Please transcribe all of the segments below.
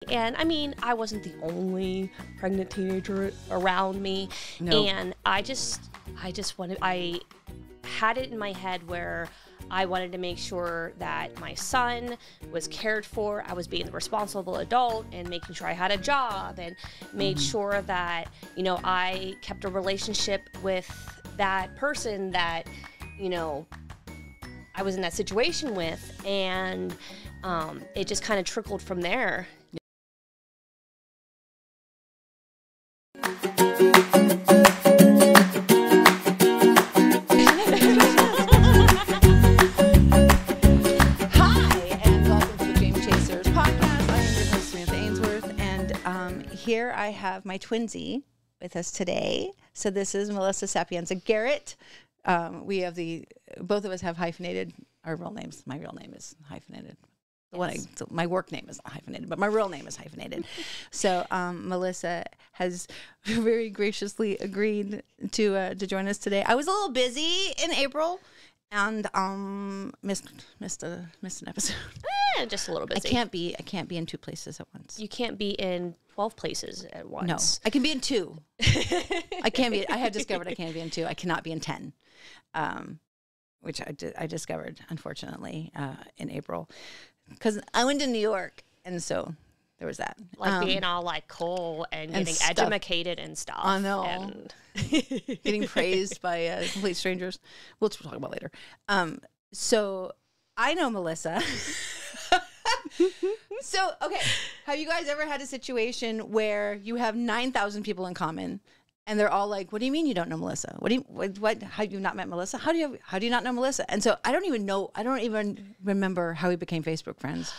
And I mean, I wasn't the only pregnant teenager around me. No. And I had it in my head where I wanted to make sure that my son was cared for. I was being the responsible adult and making sure I had a job and made sure that, you know, I kept a relationship with that person that, you know, I was in that situation with. And it just kind of trickled from there. Here I have my twinsy with us today. So this is Melissa Sapienza-Garret. We have both of us have hyphenated our real names. My real name is hyphenated. Yes. My work name is not hyphenated, but my real name is hyphenated. So Melissa has very graciously agreed to join us today. I was a little busy in April and missed an episode. Just a little busy. I can't be in two places at once. You can't be in 12 places at once. No, I can be in two. I have discovered I can't be in two. I cannot be in 10, which I discovered, unfortunately, in April. Because I went to New York, and so there was that. Like being all like cool and getting educated and stuff. I know. And getting praised by complete strangers. We'll talk about later. So I know Melissa. So, okay. Have you guys ever had a situation where you have 9,000 people in common and they're all like, what do you mean you don't know Melissa? What, have you not met Melissa? How do you not know Melissa? And so I don't even remember how we became Facebook friends.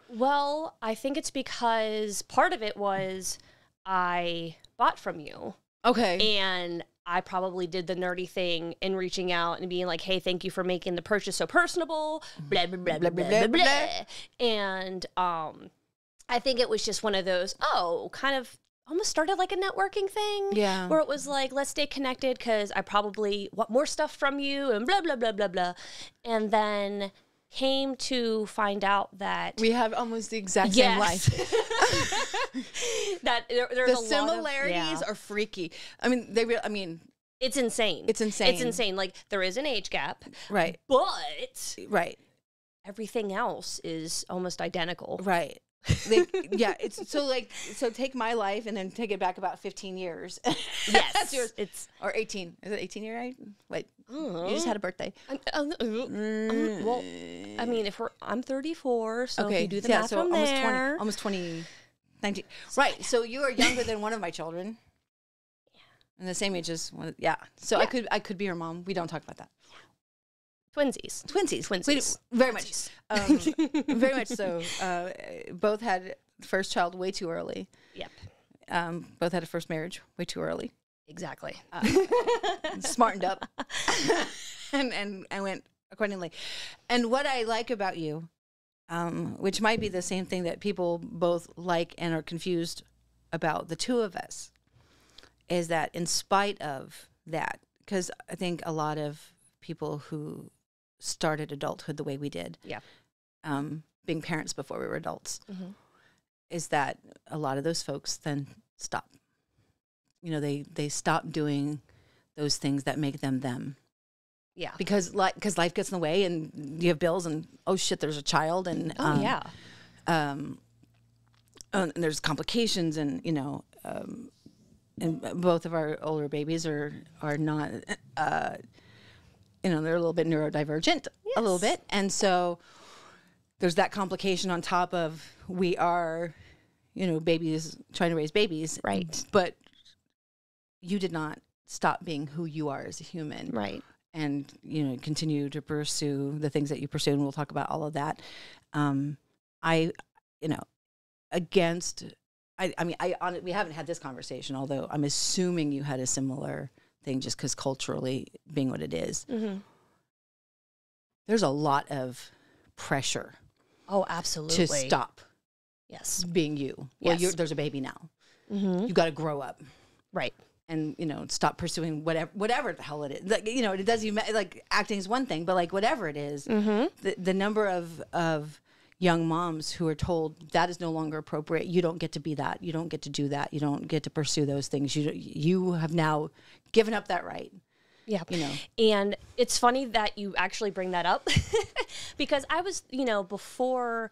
Well, I think it's because part of it was I bought from you. Okay. And I probably did the nerdy thing in reaching out and being like, hey, thank you for making the purchase so personable, blah, blah, blah, blah, blah, blah, blah. And I think it was just one of those, kind of almost started like a networking thing. Yeah. Where it was like, let's stay connected because I probably want more stuff from you and blah, blah, blah, blah, blah. And then came to find out that we have almost the exact same life. That there's the similarities are freaky. I mean, it's insane. It's insane. Like there is an age gap, right? But everything else is almost identical, right? So take my life and then take it back about 15 years. Yes, that's yours. Or 18. Is it 18 year right? Wait, you just had a birthday. Well, I mean, I'm 34, so okay, if you do the math from there, almost 20, 19. Right. So you are younger than one of my children. Yeah, and the same age as one. Yeah. So yeah. I could be her mom. We don't talk about that. Twinsies. Very much. Very much so. Both had first child way too early. Yep. Both had a first marriage way too early. Exactly. Smartened up. and went accordingly. And what I like about you, which might be the same thing that people both like and are confused about the two of us, is that in spite of that, because I think a lot of people who started adulthood the way we did, being parents before we were adults, is that a lot of those folks then stop. You know, they stop doing those things that make them. Yeah. Because life gets in the way and you have bills and, oh shit, there's a child and and there's complications and, you know, and both of our older babies are not you know, they're a little bit neurodivergent, a little bit. And so there's that complication on top of we are, you know, babies trying to raise babies. Right. But you did not stop being who you are as a human. Right. And, you know, continue to pursue the things that you pursue. And we'll talk about all of that. We haven't had this conversation, although I'm assuming you had a similar thing just because culturally being what it is. Mm-hmm. There's a lot of pressure. Oh, absolutely. To stop. Yes. Being you. Yes. Well, there's a baby now. Mm-hmm. You got to grow up. Right. And, you know, stop pursuing whatever the hell it is. Like, you know, it doesn't like acting is one thing, but like whatever it is, the number of young moms who are told that is no longer appropriate. You don't get to be that. You don't get to do that. You don't get to pursue those things. You have now given up that right. Yeah. You know. And it's funny that you actually bring that up because I was, before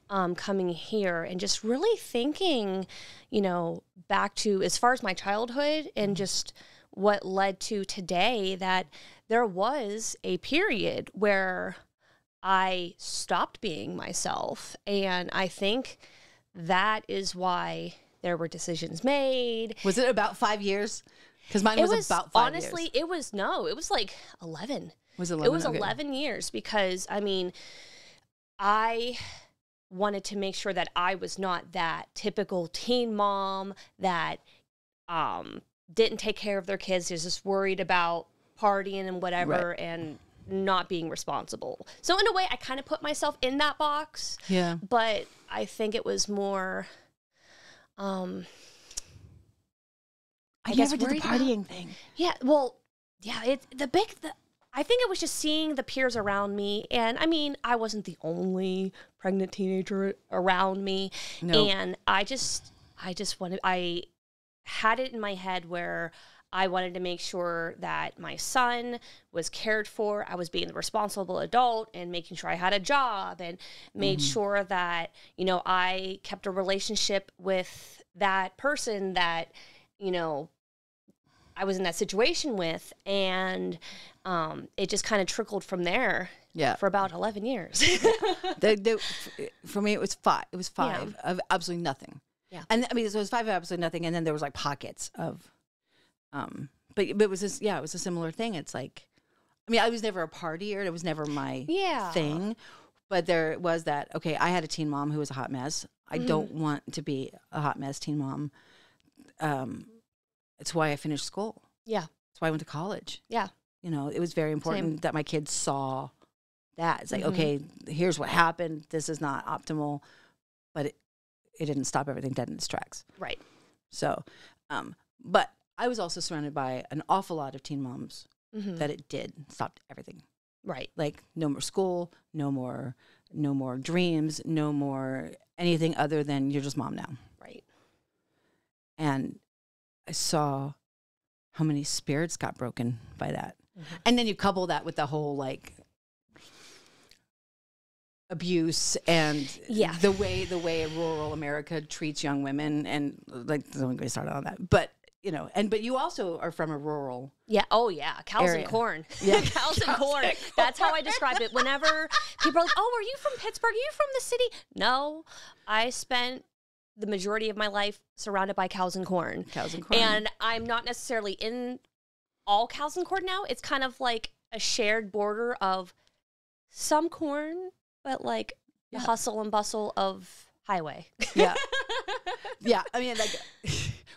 coming here and just really thinking, back to as far as my childhood and just what led to today, that there was a period where I stopped being myself. And I think that is why there were decisions made. Was it about 5 years? Because mine was about 5 years. Honestly, it was like 11. Was it 11? It was okay. 11 years because, I wanted to make sure that I was not that typical teen mom that didn't take care of their kids, is just worried about partying and whatever, Right. and not being responsible. So in a way, I kind of put myself in that box. Yeah. But I think it was more, I never did the partying thing. Yeah, well, yeah, I think it was just seeing the peers around me. And I wasn't the only pregnant teenager around me. No. And I had it in my head where I wanted to make sure that my son was cared for. I was being the responsible adult and making sure I had a job and made sure that, I kept a relationship with that person that, I was in that situation with. And it just kind of trickled from there. Yeah. For about 11 years. For me, it was 5. It was 5 of absolutely nothing. Yeah. And so it was 5 of absolutely nothing. And then there was like pockets of, but it was just, it was a similar thing. It's like, I was never a partier. It was never my thing. But there was that, okay, I had a teen mom who was a hot mess. I don't want to be a hot mess teen mom. It's why I finished school. Yeah. That's why I went to college. Yeah. It was very important that my kids saw that. It's like, okay, here's what happened. This is not optimal, but it didn't stop everything dead in its tracks. Right. So, but I was also surrounded by an awful lot of teen moms that it did stopped everything. Right. Like no more school, no more dreams, no more anything other than you're just mom now. Right. And I saw how many spirits got broken by that. And then you couple that with the whole like abuse and the way rural America treats young women, and like don't get me started on that. But but you also are from a rural cows area. and corn. Yeah. Cows and corn. That's how I describe it. Whenever people are like, "Oh, are you from Pittsburgh? Are you from the city?" No, I spent the majority of my life surrounded by cows and corn. Cows and corn. And I'm not necessarily in all cows and corn now. It's kind of like a shared border of some corn, but like the hustle and bustle of highway. Yeah. Yeah. Like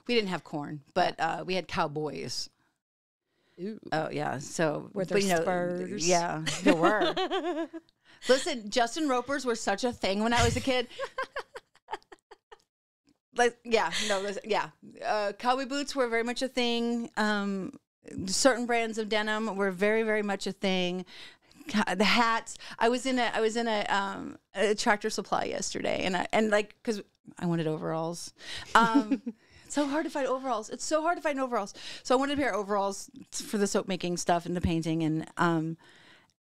we didn't have corn, but we had cowboys. Ooh. Oh yeah. So were there spurs? Yeah, there were. Listen, Justin Ropers were such a thing when I was a kid. Cowboy boots were very much a thing. Certain brands of denim were very, very much a thing. The hats. I was in a Tractor Supply yesterday, and because I wanted overalls. It's so hard to find overalls. So I wanted a pair of overalls for the soap making stuff and the painting, and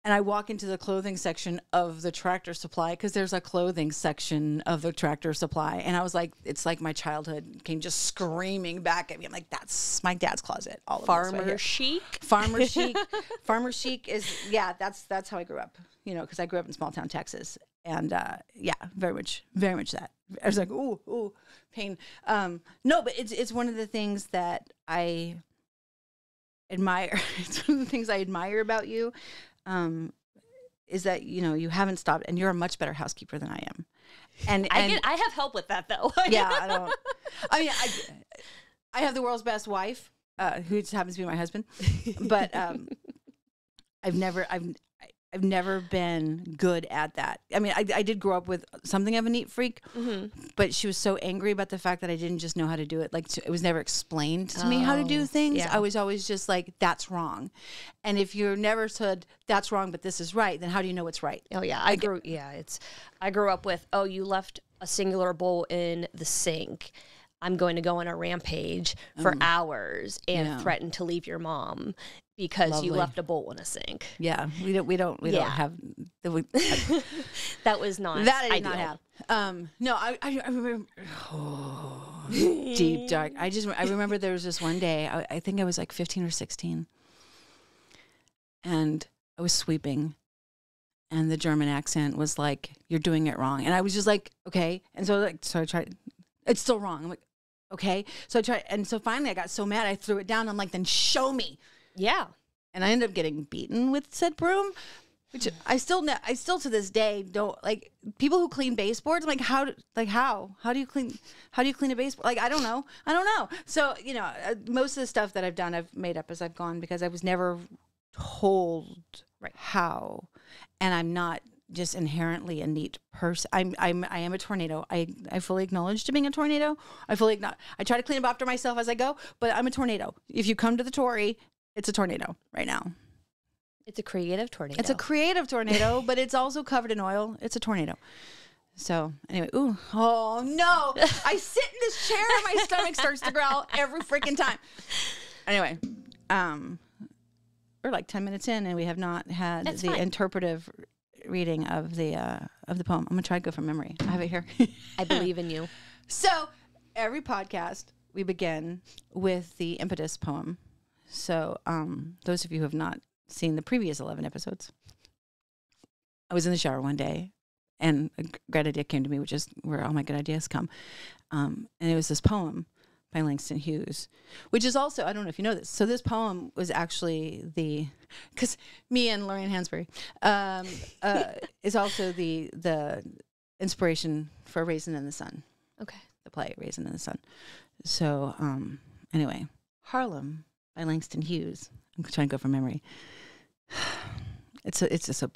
I walk into the clothing section of the Tractor Supply because there's a clothing section of the Tractor Supply. And I was like, it's like my childhood came just screaming back at me. I'm like, that's my dad's closet. All of Farmer chic. Farmer chic. Farmer chic is, that's how I grew up, because I grew up in small town Texas. And very much that. I was like, ooh, pain. No, but it's one of the things that I admire. It's one of the things I admire about you. Is that you haven't stopped, and you're a much better housekeeper than I am. And I have help with that though. Yeah, I don't. I have the world's best wife, who just happens to be my husband. But I've never been good at that. I mean, I did grow up with something of a neat freak, but she was so angry about the fact that I didn't just know how to do it. Like, it was never explained to me how to do things. Yeah. I was always just like, that's wrong. And if you're never said, that's wrong, but this is right, then how do you know what's right? Oh, yeah. I grew up with, oh, you left a singular bowl in the sink. I'm going to go on a rampage for hours and threaten to leave your mom because you left a bowl in a sink. Yeah, we don't have that was not that. I did ideal. not have. No, I remember deep dark. I remember there was this one day. I think I was like 15 or 16, and I was sweeping, and the German accent was like, "You're doing it wrong," and I was just like, "Okay," and so I tried. It's still wrong. I'm like, "Okay," so I tried, and so finally I got so mad I threw it down. I'm like, "Then show me." Yeah. And I ended up getting beaten with said broom, which I still to this day don't like. People who clean baseboards, I'm like, how do you clean a baseboard? Like, I don't know. So, most of the stuff that I've done, I've made up as I've gone because I was never told how, and I'm not just inherently a neat person. I am a tornado. I fully acknowledge to being a tornado. I try to clean up after myself as I go, but I'm a tornado. If you come to the Tory, it's a tornado right now. It's a creative tornado. It's a creative tornado, but it's also covered in oil. It's a tornado. So anyway, oh no. I sit in this chair and my stomach starts to growl every freaking time. Anyway, we're like 10 minutes in and we have not had interpretive reading of the poem. I'm gonna try to go from memory. I have it here. I believe in you. So every podcast we begin with the impetus poem. So those of you who have not seen the previous 11 episodes, I was in the shower one day and a great idea came to me, which is where all my good ideas come. And it was this poem by Langston Hughes, which is also, I don't know if you know this. So this poem was actually because me and Lorraine Hansberry is also the inspiration for Raisin in the Sun. Okay. The play Raisin in the Sun. So anyway, Harlem by Langston Hughes. I'm trying to go from memory. It's just a.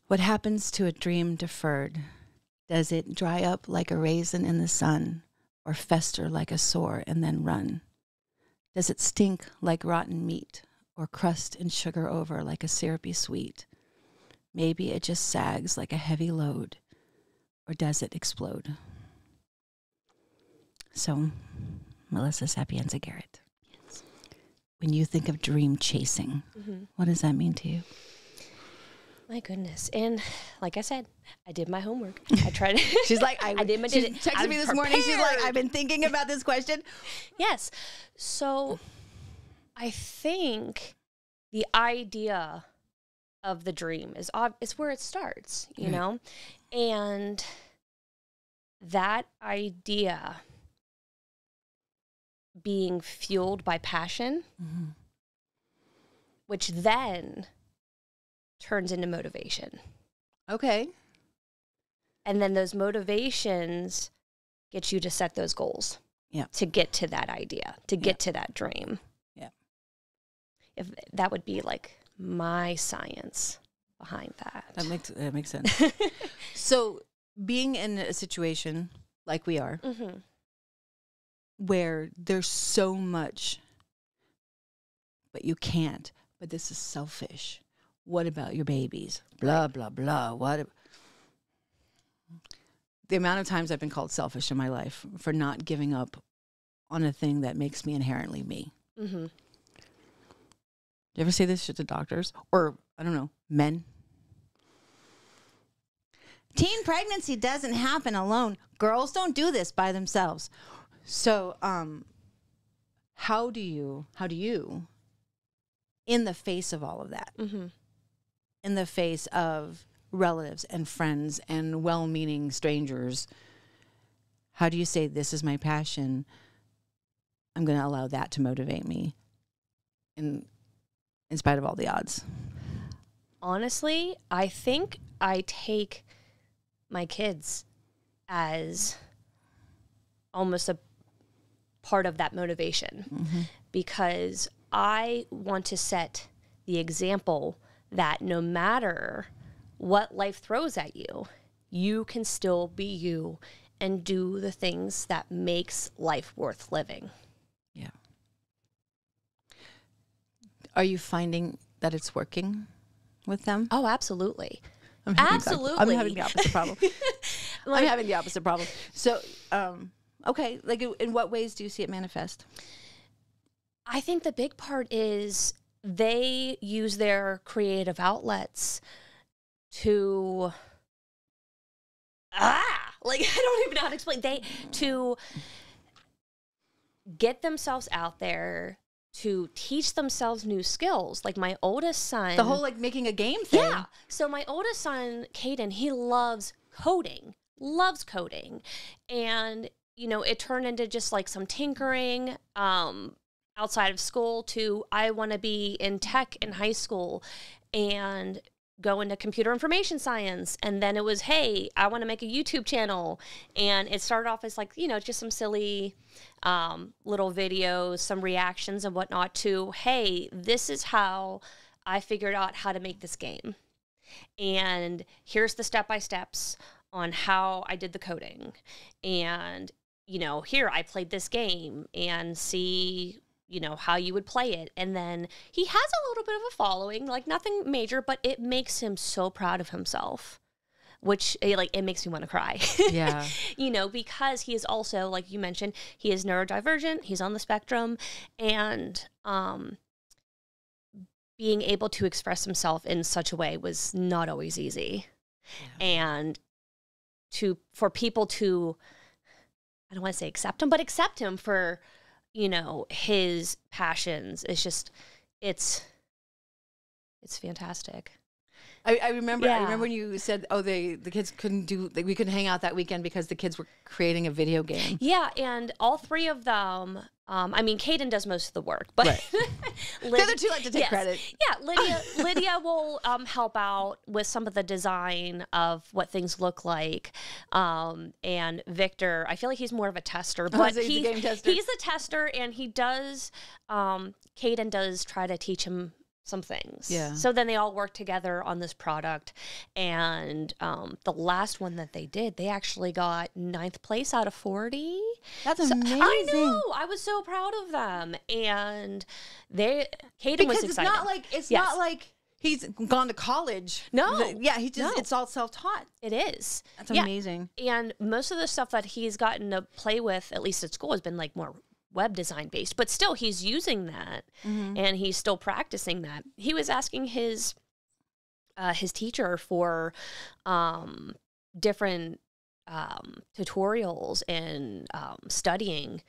What happens to a dream deferred? Does it dry up like a raisin in the sun, or fester like a sore and then run? Does it stink like rotten meat, or crust and sugar over like a syrupy sweet? Maybe it just sags like a heavy load, or does it explode? So, Melissa Sapienza-Garrett. When you think of dream chasing, what does that mean to you? My goodness. And like I said, I did my homework. I tried. She's like, I did my She texted me this morning. She's like, I've been thinking about this question. Yes. So I think the idea of the dream is where it starts, you know? And that idea being fueled by passion, which then turns into motivation. Okay. And then those motivations get you to set those goals. Yeah. To get to that idea, to get to that dream. Yeah. If that would be like my science behind that. That makes sense. So being in a situation like we are, where there's so much, but you can't, but this is selfish. What about your babies? Blah, blah, blah. The amount of times I've been called selfish in my life for not giving up on a thing that makes me inherently me. Do you ever say this shit to doctors? Or, I don't know, men? Teen pregnancy doesn't happen alone. Girls don't do this by themselves. So, how do you, in the face of all of that, in the face of relatives and friends and well-meaning strangers, how do you say, this is my passion? I'm going to allow that to motivate me in spite of all the odds. Honestly, I think I take my kids as almost a part of that motivation because I want to set the example that no matter what life throws at you, you can still be you and do the things that makes life worth living. Yeah. Are you finding that it's working with them? Oh, absolutely. Absolutely. I'm having the opposite problem. I'm having the opposite problem. So, okay, like in what ways do you see it manifest? I think the big part is they use their creative outlets to, I don't even know how to explain. To get themselves out there, to teach themselves new skills. Like my oldest son. The whole like making a game thing. Yeah. So my oldest son, Caden, he loves coding. And, you know, it turned into just like some tinkering outside of school to I want to be in tech in high school and go into computer information science. And then it was, hey, I want to make a YouTube channel. And it started off as like, you know, just some silly little videos, some reactions and whatnot to, hey, this is how I figured out how to make this game. And here's the step-by-steps on how I did the coding. And, you know, here I played this game and see, you know, how you would play it. And then he has a little bit of a following, like nothing major, but it makes him so proud of himself, which like, it makes me want to cry. Yeah. You know, because he is also, like you mentioned, he is neurodivergent, he's on the spectrum, and being able to express himself in such a way was not always easy. Yeah. And for people to, I don't want to say accept him, but accept him for, you know, his passions. It's just, it's fantastic. I remember. Yeah. I remember when you said, "Oh, the kids couldn't we couldn't hang out that weekend because the kids were creating a video game." Yeah, and all three of them. I mean, Caden does most of the work, but right. The other two like to take credit. Yeah, Lydia will help out with some of the design of what things look like, and Victor, I feel like he's more of a tester, but so he's a game tester. He's a tester, and he does. Caden does try to teach him some things. Yeah. So then they all work together on this product. And the last one that they did, they actually got 9th place out of 40. That's amazing. I know. I was so proud of them. And Caden was excited. It's not like he's gone to college. No. Yeah, it's all self-taught. It is. That's amazing. And most of the stuff that he's gotten to play with, at least at school, has been like more web design based, but still he's using that and he's still practicing that. He was asking his teacher for different tutorials and studying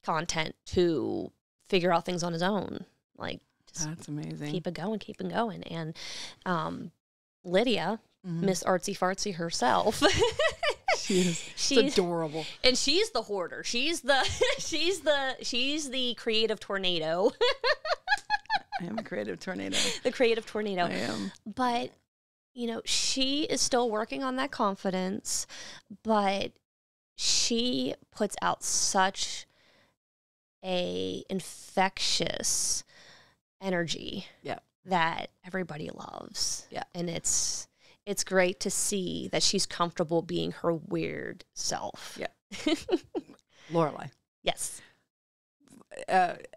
content to figure out things on his own. Like, just that's amazing. Keep it going. And Lydia, Miss Artsy Fartsy herself. She's adorable. And she's the hoarder. She's the creative tornado. I am a creative tornado. The creative tornado. I am. But, you know, she is still working on that confidence, but she puts out such a infectious energy that everybody loves. Yeah. And it's great to see that she's comfortable being her weird self. Yeah. Lorelai. Yes.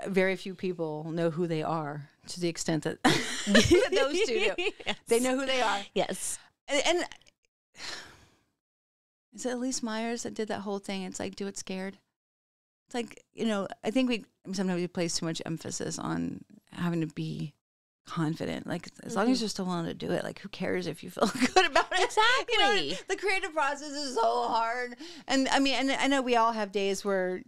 Very few people know who they are to the extent that those two do. Yes. They know who they are. Yes. And is it Elise Myers that did that whole thing? It's like, do it scared. It's like, you know, I think sometimes we place too much emphasis on having to be confident. Like, as long as you're still willing to do it, like, who cares if you feel good about it? Exactly. You know, the creative process is so hard. And I mean, and I know we all have days where,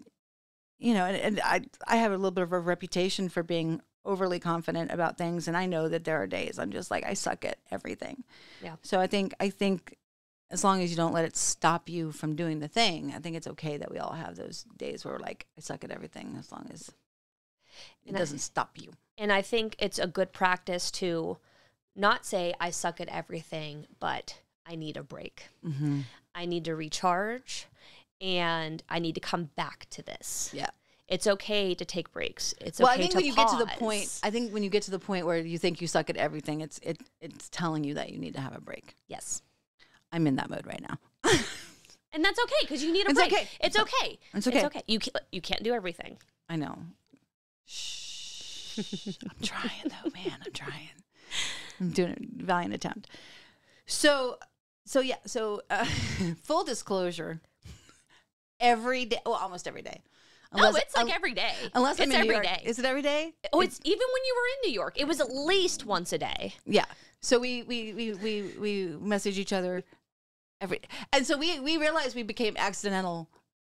you know, and I have a little bit of a reputation for being overly confident about things. And I know that there are days I'm just like, I suck at everything. Yeah. So I think as long as you don't let it stop you from doing the thing, I think it's okay that we all have those days where we're like, I suck at everything, as long as it doesn't stop you. And I think it's a good practice to not say I suck at everything, but I need a break. I need to recharge, and I need to come back to this. Yeah. it's okay to take breaks. It's Well, okay I think to when you pause. get to the point, I think when you get to the point where you think you suck at everything, it's telling you that you need to have a break. Yes. I'm in that mode right now. And that's okay because you need a It's break. okay. It's okay. It's okay. It's okay. You can't do everything. I know. Shh. I'm trying though, man. I'm trying. I'm doing a valiant attempt. So full disclosure, every day, well, almost every day. It's like every day. Unless I'm it's in every New York. day. Is it every day? Oh, it's even when you were in New York. It was at least once a day. Yeah. So we message each other and so we realized we became accidental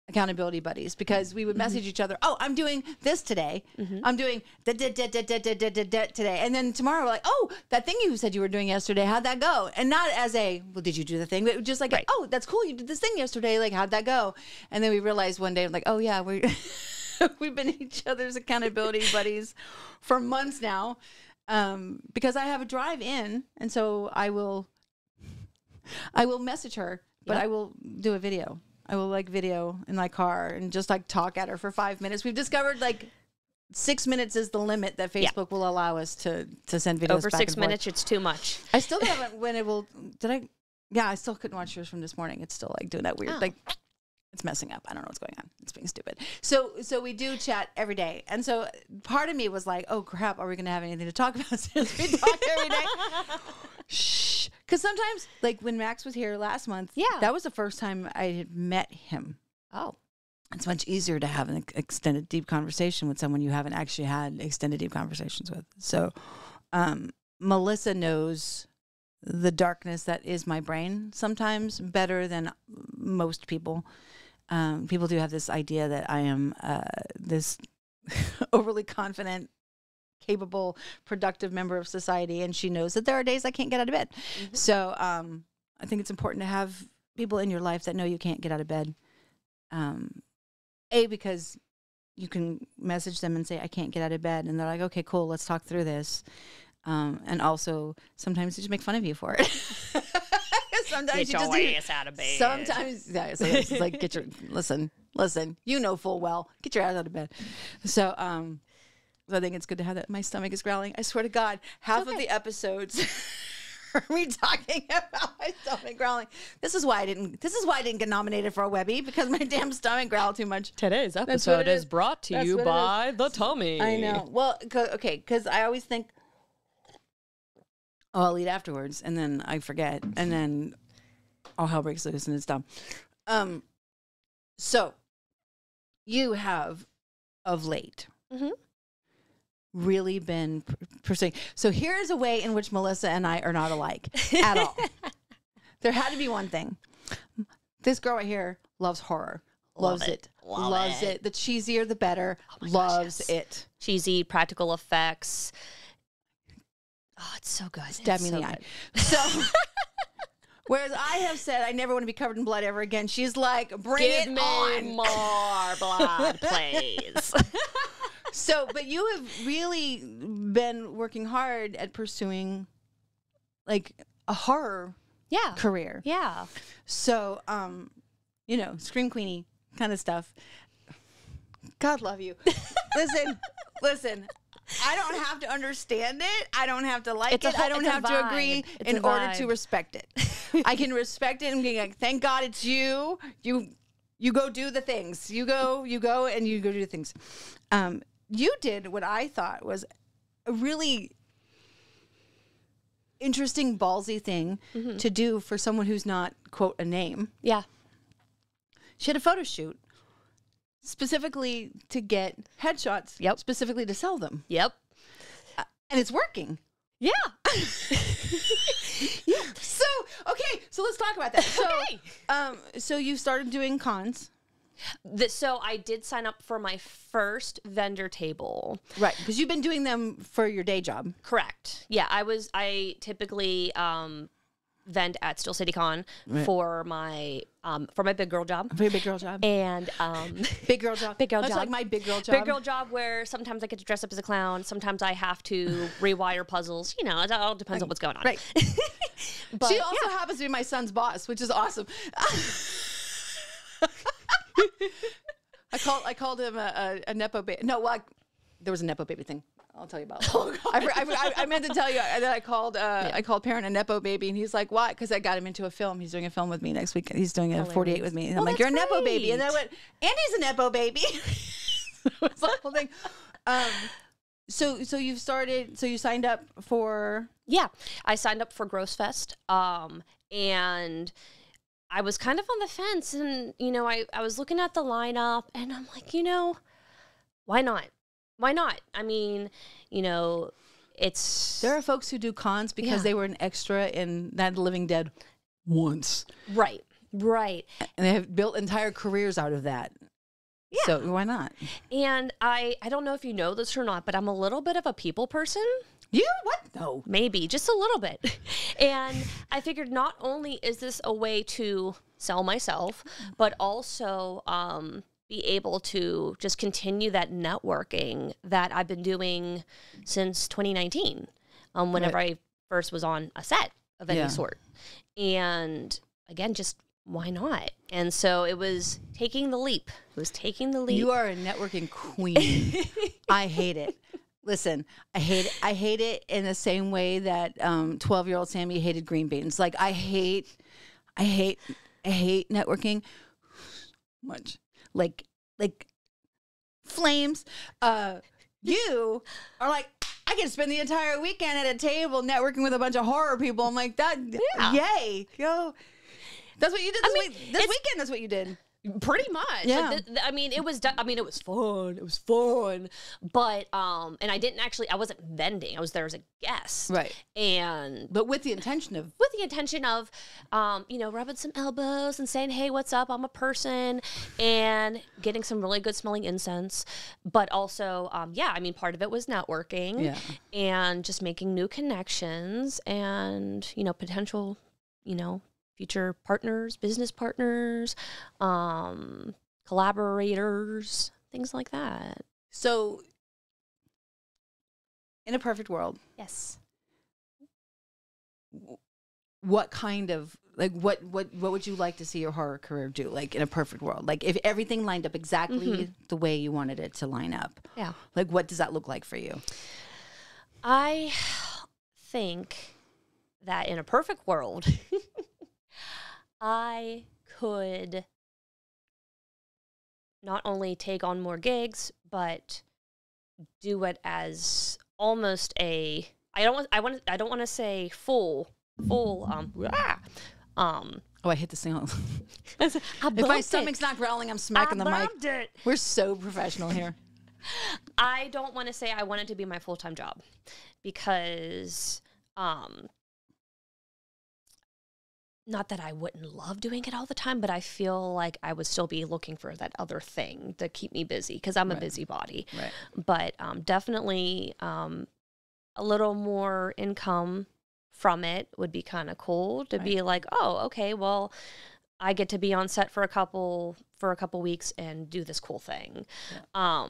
accountability buddies because we would message each other. Oh, I'm doing this today. I'm doing today. And then tomorrow we're like, oh, that thing you said you were doing yesterday, how'd that go? And not as a, well, did you do the thing? But just like, oh, that's cool. You did this thing yesterday. Like, how'd that go? And then we realized one day, like, oh yeah, we've been each other's accountability buddies for months now. Because I have a drive in. And so I will message her, but I will do a video. I will video in my car and just talk at her for 5 minutes. We've discovered 6 minutes is the limit that Facebook will allow us to send videos. Over back 6 and forth. minutes, it's too much. I still haven't been able. Did I? Yeah, I still couldn't watch yours from this morning. It's still doing that weird it's messing up. I don't know what's going on. It's being stupid. So we do chat every day, and so part of me was like, oh crap, are we going to have anything to talk about since we talk every day? Shh. Because sometimes, when Max was here last month, that was the first time I had met him. Oh. It's much easier to have an extended, deep conversation with someone you haven't actually had extended, deep conversations with. So Melissa knows the darkness that is my brain sometimes better than most people. People do have this idea that I am this overly confident, capable, productive member of society, and she knows that there are days I can't get out of bed. So I think it's important to have people in your life that know you can't get out of bed. Because you can message them and say, I can't get out of bed, and they're like, okay, cool, let's talk through this. And also, sometimes they just make fun of you for it. Sometimes get your ass out of bed. Sometimes, so it's listen, you know full well, get your ass out of bed. So, I think it's good to have that. My stomach is growling. I swear to God, half of the episodes are me talking about my stomach growling. This is why I didn't get nominated for a Webby, because my damn stomach growled too much. Today's episode is brought to you by the tummy. I know. Well, okay, because I always think, oh, I'll eat afterwards, and then I forget, and then all hell breaks loose, and it's dumb. So you have of late really been pursuing. So here's a way in which Melissa and I are not alike at all. There had to be one thing. This girl right here loves horror. Loves it. Loves it. The cheesier, the better. Loves it. Cheesy, practical effects. Oh, it's so good. Stab me in the eye. So, whereas I have said I never want to be covered in blood ever again, she's like, bring it on. Give me more blood, please. So, but you have really been working hard at pursuing a horror career. Yeah. So, Scream Queenie kind of stuff. God love you. Listen. I don't have to understand it. I don't have to like it. I don't have to agree in order to respect it. I can respect it and be like, thank God it's you. You go do the things. You go and you go do the things. You did what I thought was a really interesting, ballsy thing to do for someone who's not, quote, a name. Yeah. She had a photo shoot specifically to get headshots. Yep. Specifically to sell them. Yep. And it's working. Yeah. Yeah. So let's talk about that. So, so you started doing cons. So I did sign up for my first vendor table. Right, because you've been doing them for your day job. Correct. Yeah, I typically vend at Steel City Con for my big girl job. For your big girl job. And big girl job. Big girl That's job. like my big girl job. Big girl job where sometimes I get to dress up as a clown. Sometimes I have to rewire puzzles. It all depends on what's going on. Right. But, she also happens to be my son's boss, which is awesome. I I called him a nepo baby. No, well, there was a nepo baby thing. I'll tell you about that. I meant to tell you that I called Parent a nepo baby, and he's like, "Why?" Because I got him into a film. He's doing a film with me next week. He's doing a 48 with me, and I'm like, "You're a nepo baby," and then I went, "Andy's a nepo baby." It's the whole thing. So you've started. So you signed up for? Yeah, I signed up for Gross Fest, and I was kind of on the fence, and I was looking at the lineup, and I'm like, why not? Why not? I mean, there are folks who do cons because they were an extra in Night of the Living Dead once. Right. And they have built entire careers out of that. Yeah. So why not? And I don't know if you know this or not, but I'm a little bit of a people person. You? What? No. Maybe, just a little bit. And I figured not only is this a way to sell myself, but also be able to just continue that networking that I've been doing since 2019, whenever I first was on a set of any sort. And again, just why not? And so it was taking the leap. You are a networking queen. I hate it. Listen, I hate it in the same way that 12-year-old Sammy hated green beans. Like I hate networking much. Like flames. You are like, I can spend the entire weekend at a table networking with a bunch of horror people. I'm like, that, yay, yo. That's what you did this weekend. That's what you did. Pretty much. Yeah. Like, it was fun. It was fun. But, and I wasn't vending. I was there as a guest. Right. But with the intention of, rubbing some elbows and saying, hey, what's up? I'm a person, and getting some really good smelling incense. But also, part of it was networking and just making new connections and, potential, future partners, business partners, collaborators, things like that. So, in a perfect world, yes. What kind of what would you like to see your horror career do? Like in a perfect world, like if everything lined up exactly the way you wanted it to line up. Yeah. Like what does that look like for you? I think that in a perfect world, I could not only take on more gigs, but do it as almost I don't want to say full. I hit the thing. If my stomach's not growling, I'm smacking the mic. We're so professional here. I don't want to say I want it to be my full-time job because not that I wouldn't love doing it all the time, but I feel like I would still be looking for that other thing to keep me busy because I'm a busybody. Right. But definitely a little more income from it would be kind of cool to be like, oh, okay, well, I get to be on set for a couple weeks and do this cool thing. Yeah.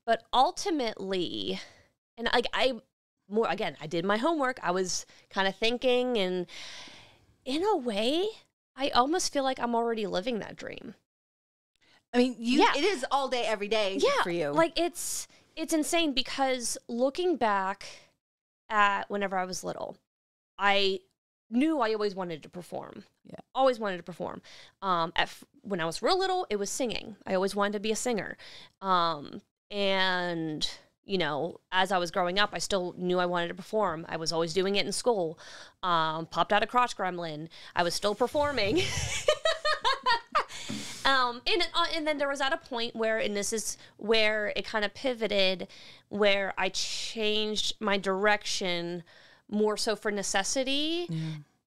But ultimately, and I did my homework. I was kind of thinking, and in a way, I almost feel like I'm already living that dream. I mean, it is all day, every day for you. Like it's insane because looking back at whenever I was little, I knew I always wanted to perform. Yeah. Always wanted to perform. When I was real little, it was singing. I always wanted to be a singer. And as I was growing up, I still knew I wanted to perform. I was always doing it in school. Popped out a crotch gremlin. I was still performing. And then there was at a point where, and this is where it kind of pivoted, where I changed my direction more so for necessity.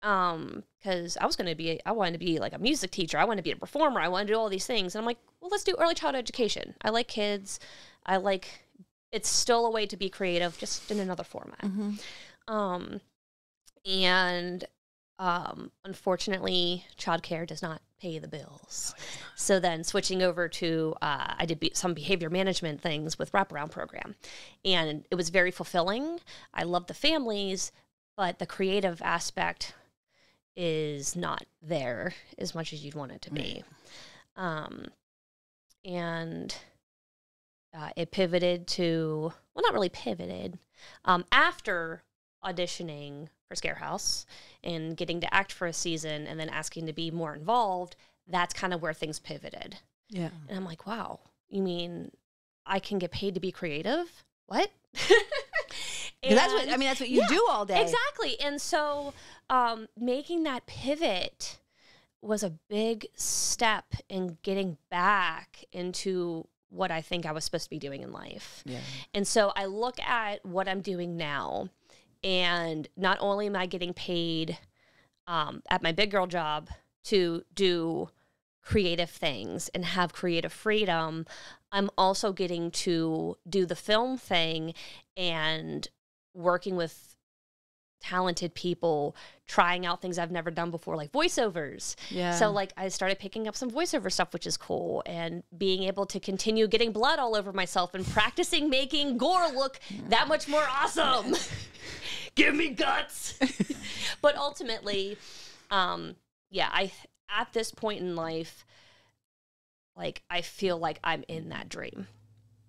Because I wanted to be like a music teacher. I wanted to be a performer. I wanted to do all these things. And I'm like, well, let's do early childhood education. I like kids. It's still a way to be creative, just in another format. Unfortunately, childcare does not pay the bills. So then switching over to, I did some behavior management things with wraparound program. And it was very fulfilling. I loved the families, but the creative aspect is not there as much as you'd want it to be. and it pivoted to, well, not really pivoted. After auditioning for ScareHouse and getting to act for a season and then asking to be more involved, that's kind of where things pivoted. Yeah. And I'm like, wow, you mean I can get paid to be creative? What? That's what you do all day. Exactly. And so making that pivot was a big step in getting back into what I think I was supposed to be doing in life. Yeah. And so I look at what I'm doing now, and not only am I getting paid at my big girl job to do creative things and have creative freedom, I'm also getting to do the film thing and working with talented people, trying out things I've never done before, like voiceovers. Yeah. So like I started picking up some voiceover stuff, which is cool, and being able to continue getting blood all over myself and practicing making gore look that much more awesome. Give me guts. But ultimately, at this point in life, like I feel like I'm in that dream,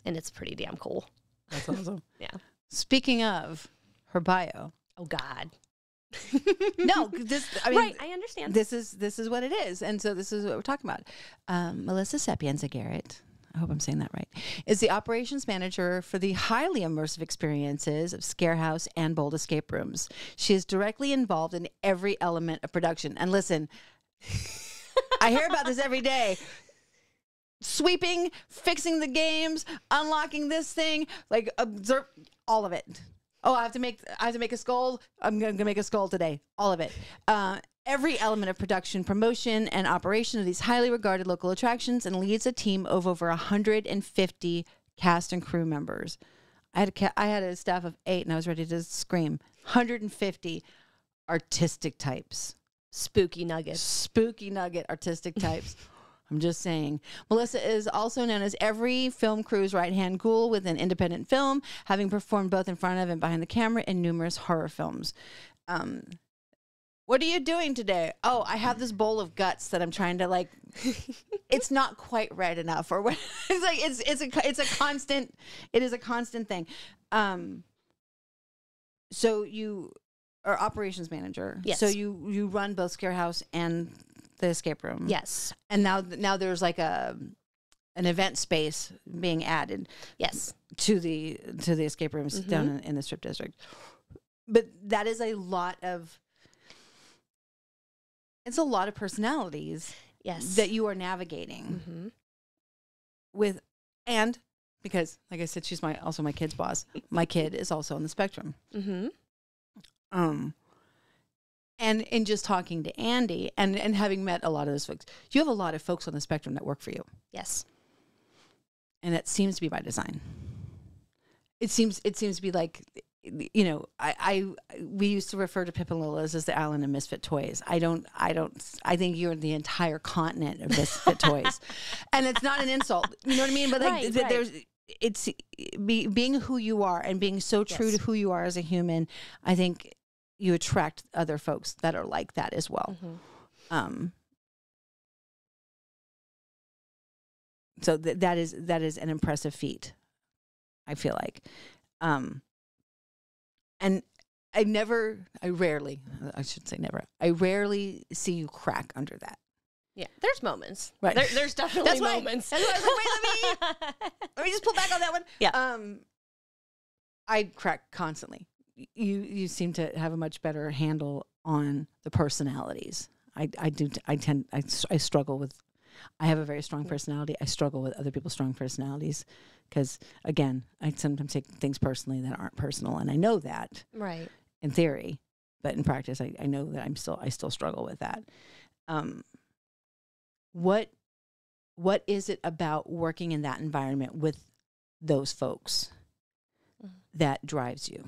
and it's pretty damn cool. That's awesome. Yeah. Speaking of her bio. Oh God. No, right. I understand. This is what it is, and so this is what we're talking about. Melissa Sapienza-Garrett, I hope I'm saying that right, is the operations manager for the highly immersive experiences of ScareHouse and Bold Escape Rooms. She is directly involved in every element of production. And listen, I hear about this every day. Sweeping, fixing the games, unlocking this thing, like observe all of it. Oh, I have to make a skull. I'm going to make a skull today. All of it. Every element of production, promotion, and operation of these highly regarded local attractions, and leads a team of over 150 cast and crew members. I had a staff of 8, and I was ready to scream. 150 artistic types. Spooky nugget artistic types. I'm just saying. Melissa is also known as every film crew's right-hand ghoul within independent film, having performed both in front of and behind the camera in numerous horror films. What are you doing today? Oh, I have this bowl of guts that I'm trying to like. It's not quite red enough, or what? It's like it's a constant. It is a constant thing. So you are operations manager. Yes. So you run both ScareHouse and the escape room. Yes. And now there's like an event space being added. Yes. To the escape rooms down in the Strip District. But that is a lot of personalities. Yes. That you are navigating with, and because like I said, she's also my kid's boss. My kid is also on the spectrum. And in just talking to Andy and having met a lot of those folks, you have a lot of folks on the spectrum that work for you. Yes. And that seems to be by design. It seems to be like, you know, we used to refer to Pip and Lola's as the island of misfit toys. I think you're the entire continent of misfit toys. And it's not an insult. You know what I mean? But like it's being who you are and being so true to who you are as a human. I think you attract other folks that are like that as well. So that is an impressive feat, I feel like. And I rarely see you crack under that. Yeah, there's moments. Right. There's definitely moments. That's why I was like, let me just pull back on that one. Yeah. I crack constantly. You seem to have a much better handle on the personalities. I struggle with. I have a very strong personality. I struggle with other people's strong personalities because, again, I sometimes take things personally that aren't personal, and I know that. Right. In theory, but in practice, I know that I still struggle with that. What is it about working in that environment with those folks that drives you?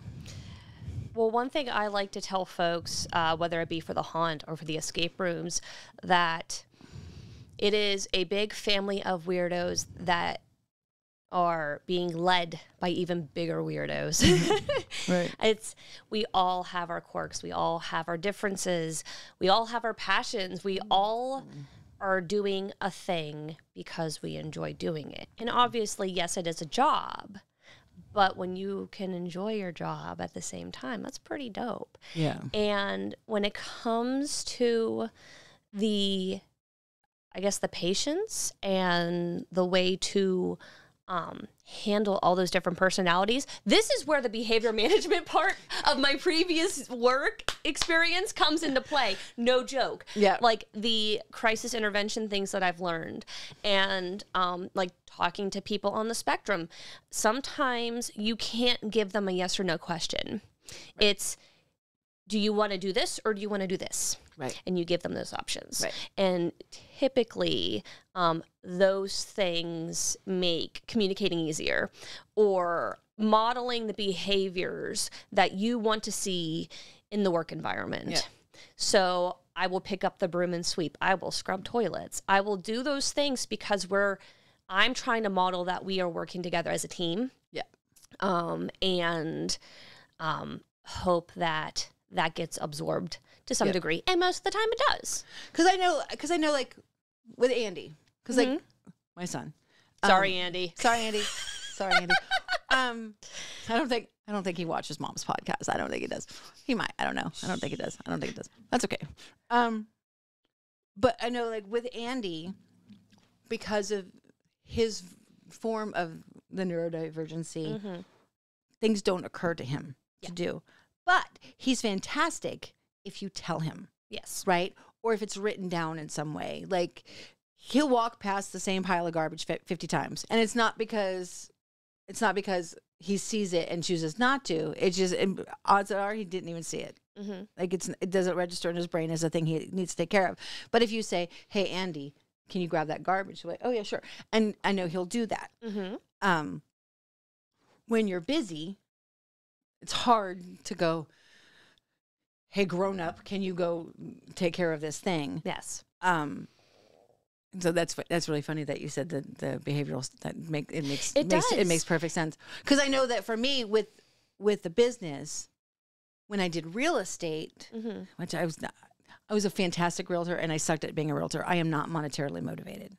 Well, one thing I like to tell folks, whether it be for the haunt or for the escape rooms, that it is a big family of weirdos that are being led by even bigger weirdos. Right. We all have our quirks. We all have our differences. We all have our passions. We all are doing a thing because we enjoy doing it. And obviously, yes, it is a job, but when you can enjoy your job at the same time, that's pretty dope. Yeah. And when it comes to the, I guess, the patience and the way to handle all those different personalities. This is where the behavior management part of my previous work experience comes into play. No joke. Yeah. Like the crisis intervention things that I've learned, and like talking to people on the spectrum. Sometimes you can't give them a yes or no question. Right. It's, do you want to do this or do you want to do this? Right. And you give them those options. Right. And typically, those things make communicating easier, or modeling the behaviors that you want to see in the work environment. Yeah. So I will pick up the broom and sweep. I will scrub toilets. I will do those things because I'm trying to model that we are working together as a team. Yeah. And hope that gets absorbed to some degree, and most of the time it does. Because I know, like with Andy, because like my son. Sorry, Andy. Sorry, Andy. Sorry, Andy. I don't think he watches Mom's podcast. I don't think he does. He might. I don't know. I don't think he does. That's okay. But I know, like with Andy, because of his form of the neurodivergency, things don't occur to him to do. But he's fantastic if you tell him. Yes. Right? Or if it's written down in some way. Like, he'll walk past the same pile of garbage 50 times. And it's not because he sees it and chooses not to. It's just, odds are he didn't even see it. Mm-hmm. Like, it doesn't register in his brain as a thing he needs to take care of. But if you say, hey, Andy, can you grab that garbage? He'll be like, oh, yeah, sure. And I know he'll do that. Mm-hmm. When you're busy, it's hard to go, hey, grown up, can you go take care of this thing? Yes. So that's really funny that you said the behavioral it makes perfect sense, because I know that for me with the business, when I did real estate, which I was a fantastic realtor and I sucked at being a realtor. I am not monetarily motivated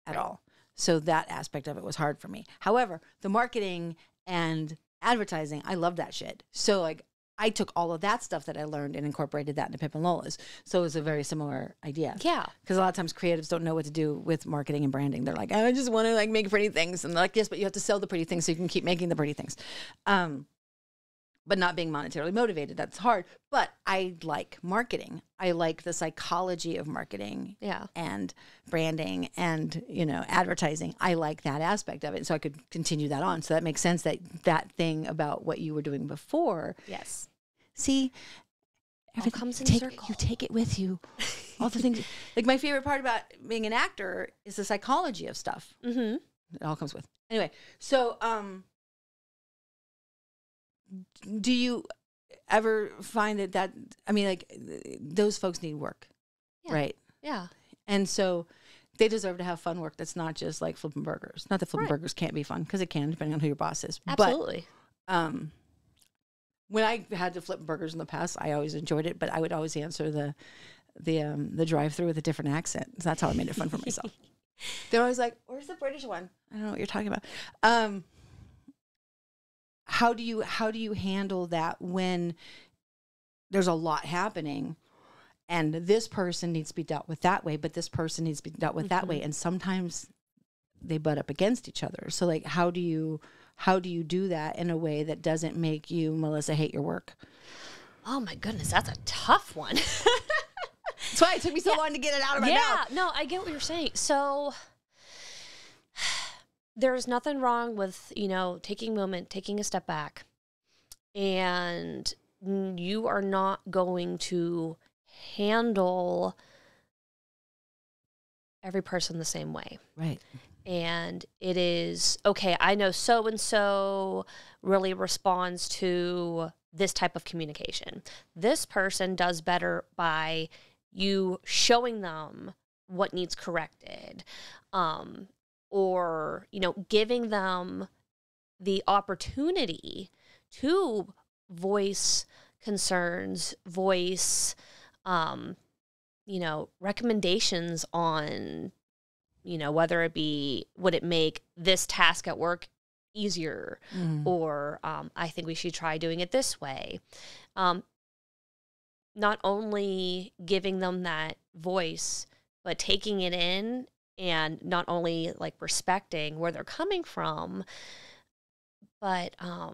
at all. So that aspect of it was hard for me. However, the marketing and advertising, I love that shit. So like I took all of that stuff that I learned and incorporated that into Pimp and Lola's. So it was a very similar idea. Yeah. Because a lot of times creatives don't know what to do with marketing and branding. They're like, I just want to like make pretty things. And they're like, yes, but you have to sell the pretty things so you can keep making the pretty things. But not being monetarily motivated, that's hard. But I like marketing. I like the psychology of marketing and branding and, advertising. I like that aspect of it. So I could continue that on. So that makes sense that thing about what you were doing before. Yes. See, everything comes in circle. You take it with you. All the things. Like my favorite part about being an actor is the psychology of stuff. Mm-hmm. It all comes with. Anyway, so do you ever find that I mean, like those folks need work, right? Yeah. And so they deserve to have fun work that's not just like flipping burgers. Not that flipping burgers can't be fun, because it can, depending on who your boss is. Absolutely. But when I had to flip burgers in the past, I always enjoyed it, but I would always answer the drive-through with a different accent. So that's how I made it fun for myself. They're always like, "Where's the British one?" I don't know what you're talking about. How do you handle that when there's a lot happening and this person needs to be dealt with that way, but this person needs to be dealt with that way, and sometimes they butt up against each other. So like, how do you do that in a way that doesn't make you, Melissa, hate your work? Oh my goodness, that's a tough one. That's why it took me so long to get it out of my mouth. Yeah, no, I get what you're saying. So there's nothing wrong with, taking a moment, taking a step back, and you are not going to handle every person the same way. Right. And it is, okay, I know so-and-so really responds to this type of communication. This person does better by you showing them what needs corrected, or, giving them the opportunity to voice concerns, voice, recommendations on, whether it be, would it make this task at work easier, or I think we should try doing it this way. Not only giving them that voice, but taking it in and not only like respecting where they're coming from, but oh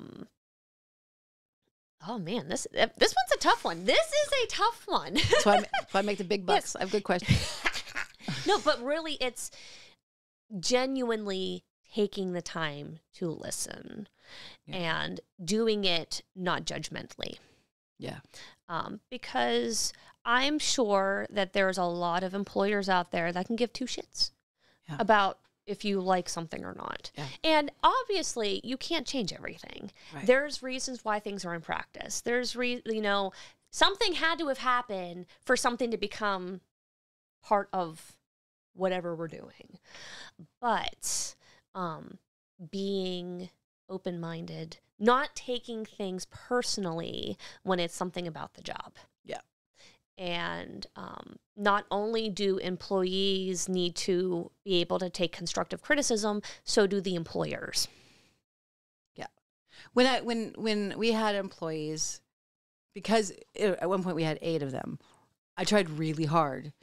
man, this one's a tough one. This is a tough one. That's why I make the big bucks. Yes. I have good questions. No, but really, it's genuinely taking the time to listen and doing it not judgmentally. Yeah. Because I'm sure that there's a lot of employers out there that can give two shits about if you like something or not. Yeah. And obviously, you can't change everything. Right. There's reasons why things are in practice. There's, something had to have happened for something to become part of whatever we're doing. But being open-minded, not taking things personally when it's something about the job. Yeah. And not only do employees need to be able to take constructive criticism, so do the employers. Yeah. When we had employees, because at one point we had 8 of them, I tried really hard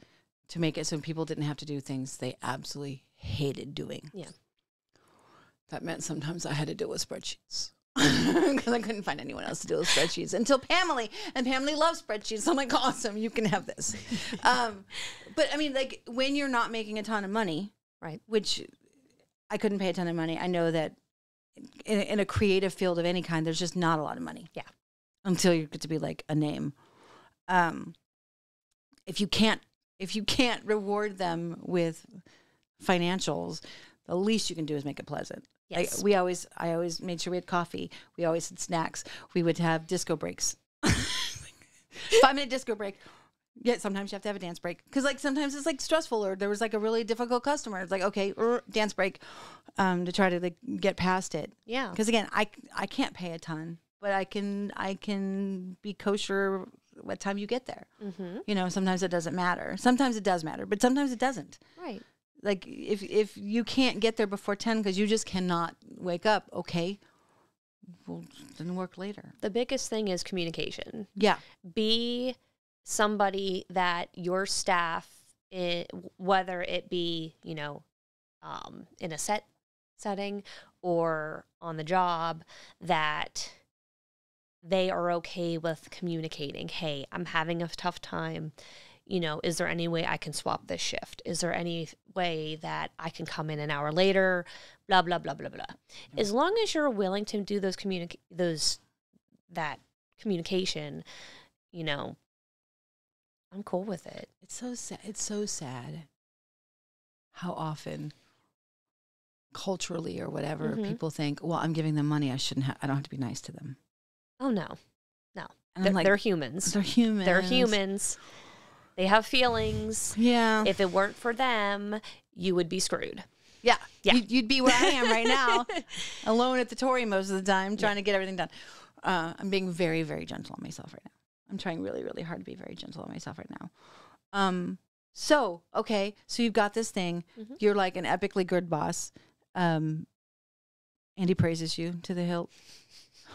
to make it so people didn't have to do things they absolutely hated doing. Yeah. That meant sometimes I had to deal with spreadsheets. Because I couldn't find anyone else to deal with spreadsheets until Pamela, and Pamela loves spreadsheets. So I'm like, awesome, you can have this. But I mean, like when you're not making a ton of money, right? Which I couldn't pay a ton of money. I know that in a creative field of any kind, there's just not a lot of money. Yeah. Until you get to be like a name. If you can't reward them with financials, the least you can do is make it pleasant. Yes. I always made sure we had coffee. We always had snacks. We would have disco breaks. 5-minute disco break. Yeah, sometimes you have to have a dance break. Because like sometimes it's like stressful, or there was like a really difficult customer. It's like, okay, dance break to try to like get past it. Yeah. Because again, I can't pay a ton, but I can be kosher what time you get there. Mm-hmm. Sometimes it doesn't matter. Sometimes it does matter, but sometimes it doesn't. Right. Like if you can't get there before 10 because you just cannot wake up, okay, well, then work later. The biggest thing is communication. Yeah. Be somebody that your staff, whether it be, in a setting or on the job, that they are okay with communicating, hey, I'm having a tough time. Is there any way I can swap this shift? Is there any way that I can come in an hour later? Blah, blah, blah, blah, blah. Mm-hmm. As long as you're willing to do that communication, I'm cool with it. It's so sad. It's so sad how often culturally or whatever people think, well, I'm giving them money. I don't have to be nice to them. Oh, no. They're humans. They're humans. They're humans. They have feelings. Yeah. If it weren't for them, you would be screwed. Yeah. You'd be where I am right now, alone at the Tory most of the time, trying to get everything done. I'm being very, very gentle on myself right now. I'm trying really, really hard to be very gentle on myself right now. So you've got this thing. Mm-hmm. You're like an epically good boss. Andy praises you to the hilt.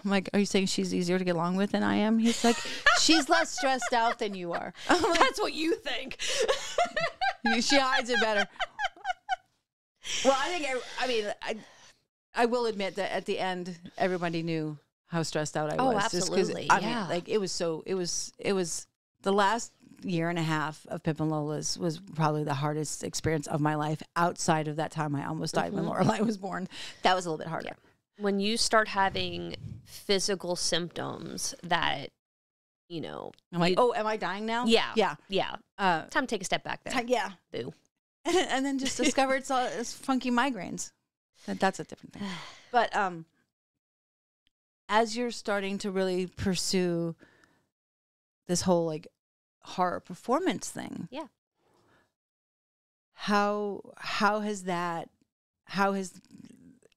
I'm like, are you saying she's easier to get along with than I am? He's like, she's less stressed out than you are. Like, that's what you think. She hides it better. Well, I will admit that at the end, everybody knew how stressed out I was. Oh, absolutely. I mean, like it was the last year and a half of Pip and Lola's was probably the hardest experience of my life outside of that time I almost died when Lorelai was born. That was a little bit harder. Yeah. When you start having physical symptoms that, I'm like, oh, am I dying now? Yeah. Yeah. Yeah. Time to take a step back there. Yeah. Boo. And then just discover it's funky migraines. That's a different thing. But as you're starting to really pursue this whole like horror performance thing. Yeah. How has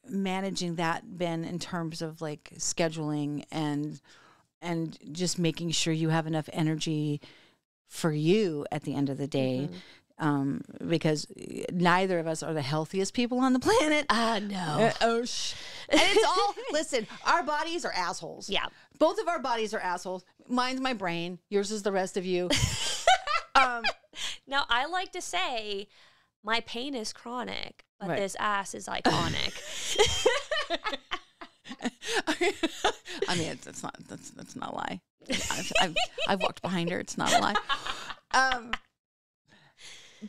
managing that been in terms of like scheduling and just making sure you have enough energy for you at the end of the day. Because neither of us are the healthiest people on the planet. No. And it's all, listen, our bodies are assholes. Yeah. Both of our bodies are assholes. Mine's my brain. Yours is the rest of you. Now, I like to say my pain is chronic, but Right. this ass is iconic. I mean, that's not a lie. I've walked behind her. It's not a lie.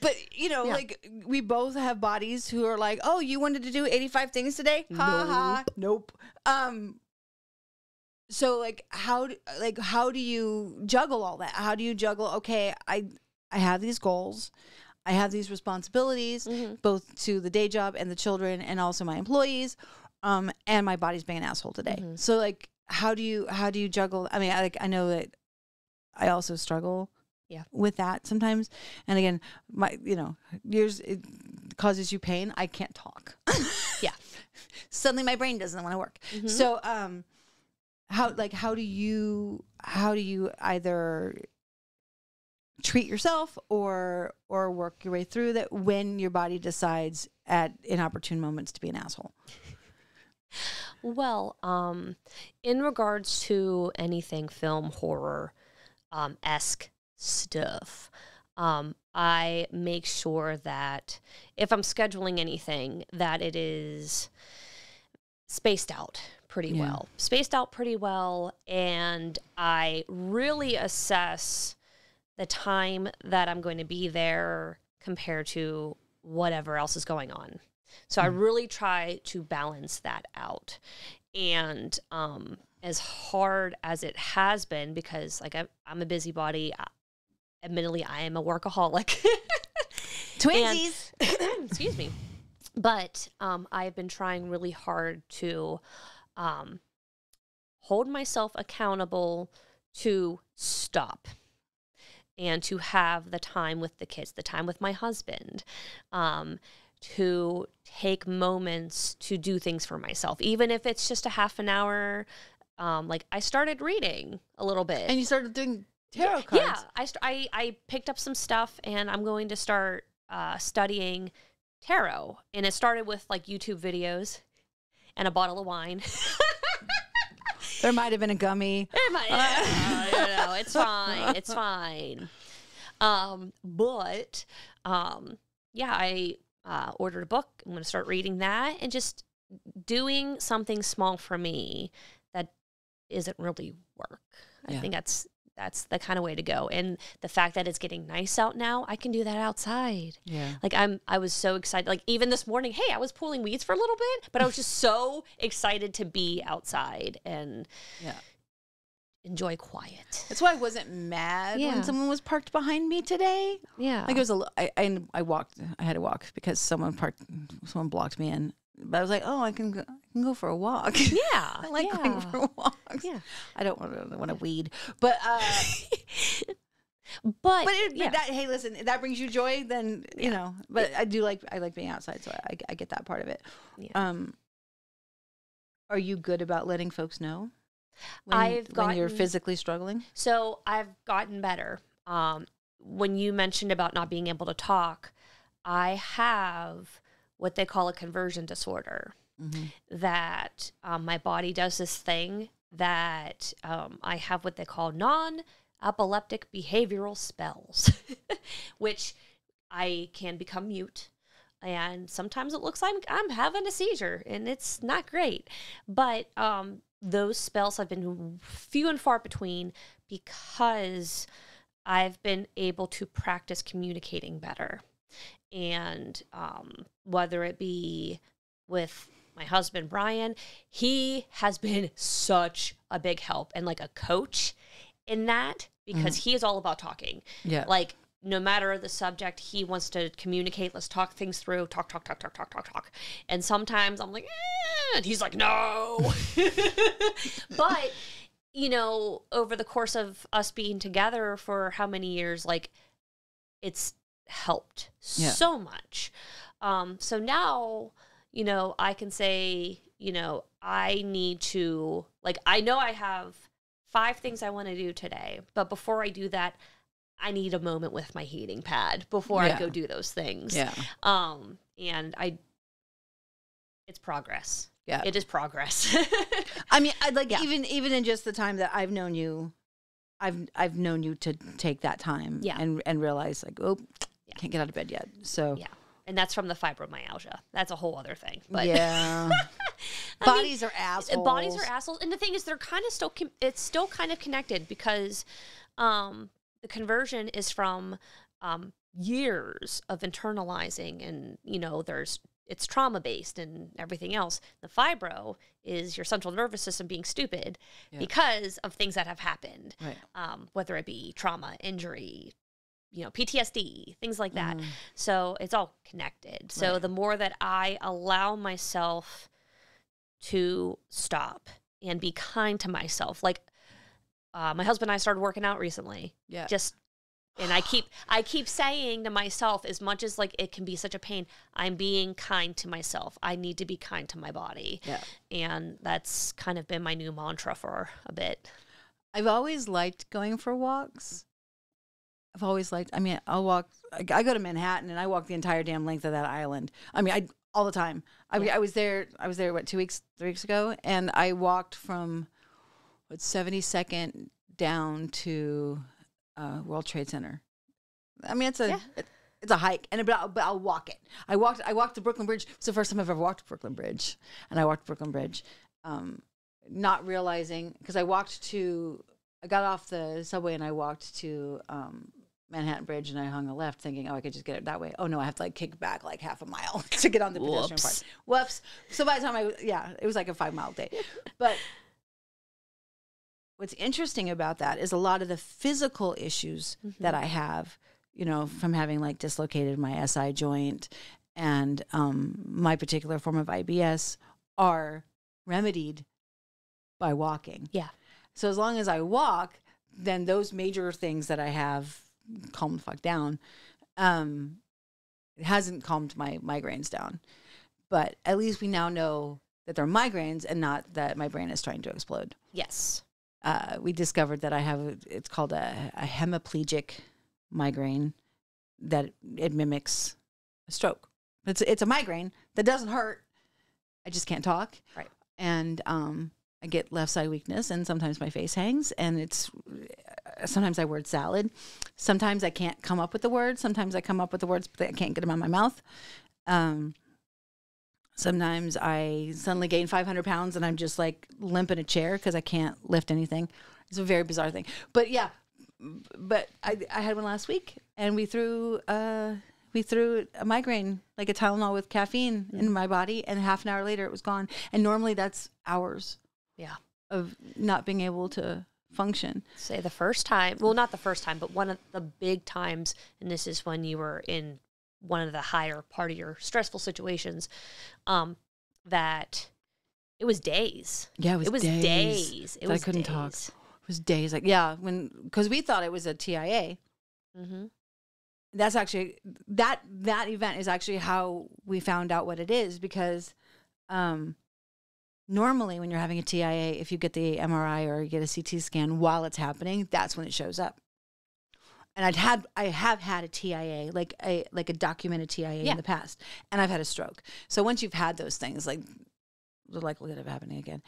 But, you know, like, we both have bodies who are like, oh, you wanted to do 85 things today? Ha ha. Nope. So, like, how do you juggle all that? How do you juggle, okay, I have these goals. I have these responsibilities, both to the day job and the children and also my employees. And my body's being an asshole today. So, like, how do you juggle? I mean, I know that I also struggle with that sometimes. And again, yours, it causes you pain. I can't talk. Suddenly my brain doesn't want to work. So, how do you either treat yourself or work your way through that when your body decides at inopportune moments to be an asshole? Well, in regards to anything film horror esque stuff, I make sure that if I'm scheduling anything, that it is spaced out pretty well, and I really assess the time that I'm going to be there compared to whatever else is going on. So I really try to balance that out. And as hard as it has been, because like I'm a busybody, admittedly, I am a workaholic. Twinsies. Excuse me. But I've been trying really hard to hold myself accountable to stop and to have the time with the kids, the time with my husband, to take moments to do things for myself, even if it's just a half an hour. Like I started reading a little bit. And you started doing tarot cards. Yeah, I picked up some stuff, and I'm going to start studying tarot. And it started with like YouTube videos and a bottle of wine. There might have been a gummy. No, it's fine. It's fine. But I ordered a book. I'm going to start reading that and just doing something small for me that isn't really work. I think that's the kind of way to go. And the fact that it's getting nice out now, I can do that outside. Yeah. Like I was so excited. Like even this morning, hey, I was pulling weeds for a little bit, but I was just so excited to be outside and enjoy quiet. That's why I wasn't mad when someone was parked behind me today. Yeah. Like it was I walked. I had to walk because someone blocked me in. But I was like, oh, I can go for a walk. Yeah. I like going for walks. Yeah. I don't want to weed. But hey, listen, if that brings you joy, then you know. But I like being outside, so I get that part of it. Yeah. Are you good about letting folks know when you're physically struggling? So I've gotten better. When you mentioned about not being able to talk, I have what they call a conversion disorder, that my body does this thing that I have what they call non-epileptic behavioral spells, which I can become mute. And sometimes it looks like I'm having a seizure, and it's not great. But those spells have been few and far between because I've been able to practice communicating better. And whether it be with my husband, Brian, he has been such a big help and like a coach in that because he is all about talking. Yeah. Like no matter the subject, he wants to communicate. Let's talk things through. Talk. And sometimes I'm like, and he's like, no. But, you know, over the course of us being together for how many years, like it's helped so much. So now, you know, I can say, you know, I need to, like, I know I have 5 things I want to do today, but before I do that, I need a moment with my heating pad before I go do those things. Yeah. And it's progress. Yeah. It is progress. I mean, I'd like even in just the time that I've known you, I've known you to take that time and realize like, oh, can't get out of bed yet. So and that's from the fibromyalgia. That's a whole other thing. But bodies are assholes. Bodies are assholes. And the thing is, they're kind of still, it's still kind of connected because the conversion is from years of internalizing and, you know, it's trauma-based and everything else. The fibro is your central nervous system being stupid because of things that have happened, whether it be trauma, injury, you know, PTSD, things like that. So it's all connected. So the more that I allow myself to stop and be kind to myself, like my husband and I started working out recently. Yeah. And I keep saying to myself, as much as like it can be such a pain, I'm being kind to myself. I need to be kind to my body. Yeah. And that's kind of been my new mantra for a bit. I've always liked going for walks. I mean, I'll walk, I go to Manhattan and I walk the entire damn length of that island. I mean, all the time. I was there, what, 3 weeks ago? And I walked from 72nd down to World Trade Center. I mean, it's a hike, but I'll walk it. I walked the Brooklyn Bridge. It's the first time I've ever walked Brooklyn Bridge, and I walked Brooklyn Bridge, not realizing because I got off the subway and I walked to Manhattan Bridge and I hung a left, thinking, oh, I could just get it that way. Oh no, I have to like kick back like half a mile to get on the pedestrian part. Whoops. So by the time it was like a 5 mile day, but. What's interesting about that is a lot of the physical issues that I have, you know, from having like dislocated my SI joint and my particular form of IBS are remedied by walking. Yeah. So as long as I walk, then those major things that I have calm the fuck down. It hasn't calmed my migraines down. But at least we now know that they're migraines and not that my brain is trying to explode. Yes. We discovered that I have, it's called a hemiplegic migraine, that it mimics a stroke. It's a migraine that doesn't hurt. I just can't talk. Right. And I get left side weakness and sometimes my face hangs and sometimes I word salad. Sometimes I can't come up with the words. Sometimes I come up with the words, but I can't get them out of my mouth. Sometimes I suddenly gain 500 pounds and I'm just like limp in a chair because I can't lift anything. It's a very bizarre thing. But yeah, I had one last week and we threw a migraine, like a Tylenol with caffeine in my body, and half an hour later it was gone. And normally that's hours of not being able to function. Say the first time, well, not the first time, but one of the big times, and this is when you were in one of the higher part of your stressful situations, that it was days. Yeah, it was days. I couldn't talk. It was days. Like, yeah, because we thought it was a TIA. Mm-hmm. That's actually, that event is actually how we found out what it is, because normally when you're having a TIA, if you get the MRI or you get a CT scan while it's happening, that's when it shows up. And I have had a TIA, like a documented TIA in the past, and I've had a stroke. So once you've had those things, like the likelihood of happening again,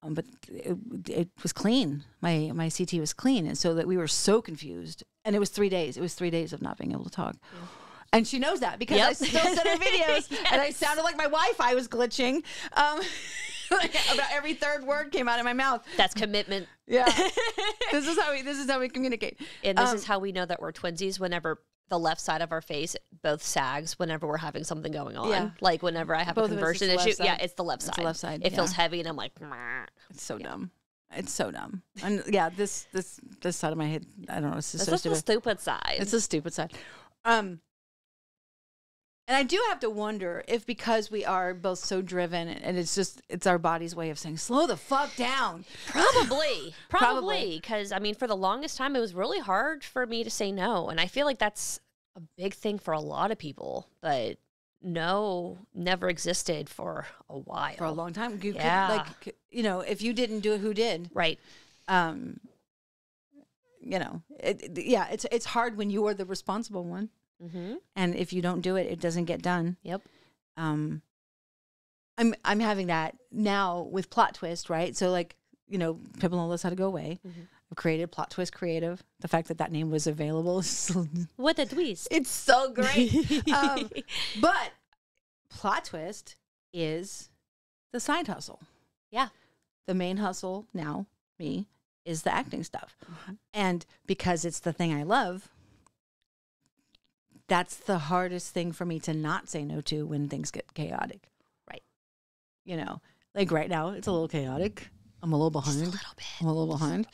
but it was clean. My CT was clean, and so that we were so confused. And it was 3 days. It was 3 days of not being able to talk. Yeah. And she knows that because I still sent her videos, and I sounded like my Wi-Fi was glitching. Like about every third word came out of my mouth. That's commitment. Yeah. This is how we communicate. And this is how we know that we're twinsies, whenever the left side of our face both sags whenever we're having something going on. Yeah. Like whenever I have a conversion issue. Yeah, it's the left side. It's the left side. It feels heavy and I'm like, meh. It's so dumb. It's so dumb. And yeah, this side of my head, I don't know. It's just so stupid. The stupid side. It's the stupid side. And I do have to wonder if, because we are both so driven, and it's our body's way of saying, slow the fuck down. Probably. Because, I mean, for the longest time, it was really hard for me to say no. And I feel like that's a big thing for a lot of people. But no never existed for a while. For a long time. If you didn't do it, who did? Right. it's hard when you are the responsible one. Mm-hmm. And if you don't do it, it doesn't get done. Yep. I'm having that now with Plot Twist, right? So like, Pip and Lola's Had to Go Away. Mm-hmm. I've created Plot Twist Creative. The fact that name was available is What a twist. it's so great. But Plot Twist is the side hustle. Yeah. The main hustle now, me, is the acting stuff. Mm-hmm. And because it's the thing I love, that's the hardest thing for me to not say no to when things get chaotic. Right. Like right now, it's a little chaotic. I'm a little behind. Just a little bit. I'm a little behind.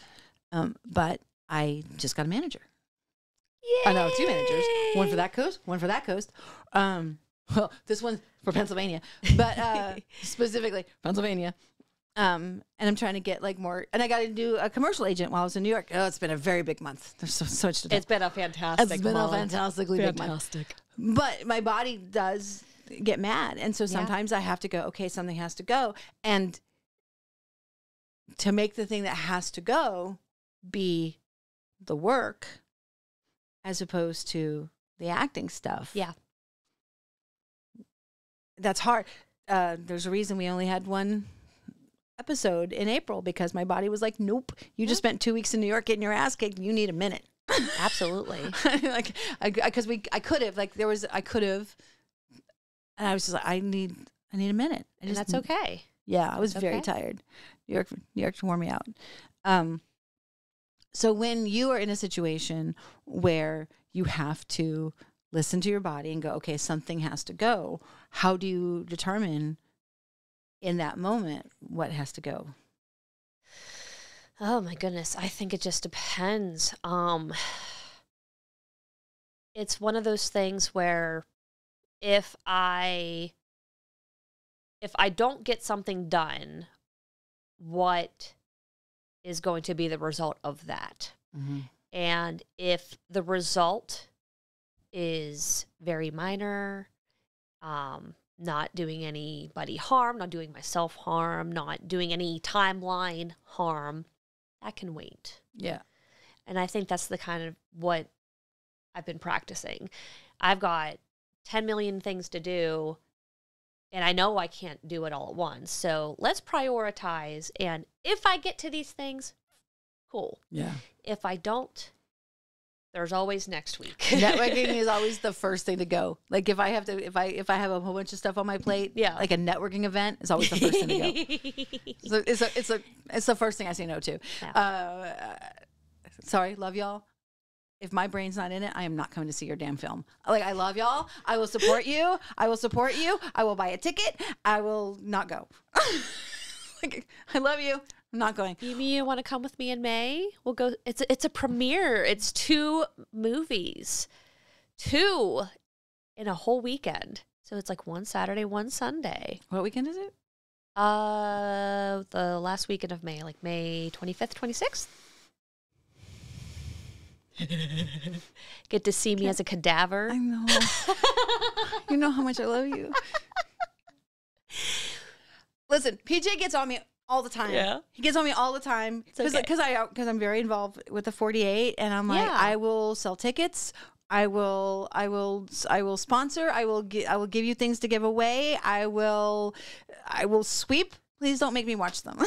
But I just got a manager. Yay! I know, 2 managers. One for that coast, one for that coast. Well, this one's for Pennsylvania, but specifically Pennsylvania. And I'm trying to get like more, and I got to do a commercial agent while I was in New York. Oh, it's been a very big month. There's so much to do. It's been a fantastic It's been month. a fantastically big month. But my body does get mad. And so sometimes I have to go, okay, something has to go. And to make the thing that has to go be the work as opposed to the acting stuff. Yeah. That's hard. There's a reason we only had one episode in April because my body was like, nope, you just spent 2 weeks in New York getting your ass kicked. You need a minute. Absolutely. Like, because I could have, and I was just like, I need a minute. And that's okay. Yeah, I was That's very okay. tired. New York wore me out. So when you are in a situation where you have to listen to your body and go, okay, something has to go, how do you determine in that moment what has to go? Oh my goodness. I think it just depends. It's one of those things where if I don't get something done, what is going to be the result of that? Mm-hmm. And if the result is very minor, not doing anybody harm, not doing myself harm, not doing any timeline harm, that can wait. Yeah. And I think that's the kind of what I've been practicing. I've got 10 million things to do, and I know I can't do it all at once. So let's prioritize. And if I get to these things, cool. Yeah. If I don't, there's always next week. Networking is always the first thing to go. Like if I have a whole bunch of stuff on my plate, like a networking event is always the first thing to go. So it's the first thing I say no to. Yeah. Sorry, love y'all. If my brain's not in it, I am not coming to see your damn film. Like, I love y'all. I will support you. I will buy a ticket. I will not go. Like, I love you. I'm not going. You want to come with me in May? We'll go. It's a premiere. It's 2 movies. 2 in a whole weekend. So it's like 1 Saturday, 1 Sunday. What weekend is it? The last weekend of May, like May 25th, 26th. Get to see me as a cadaver. I know. You know how much I love you. Listen, PJ gets on me all the time. Yeah. He gets on me all the time because I'm very involved with the 48, and I'm like, Yeah. I will sell tickets. I will sponsor. I will give you things to give away. I will sweep. Please don't make me watch them.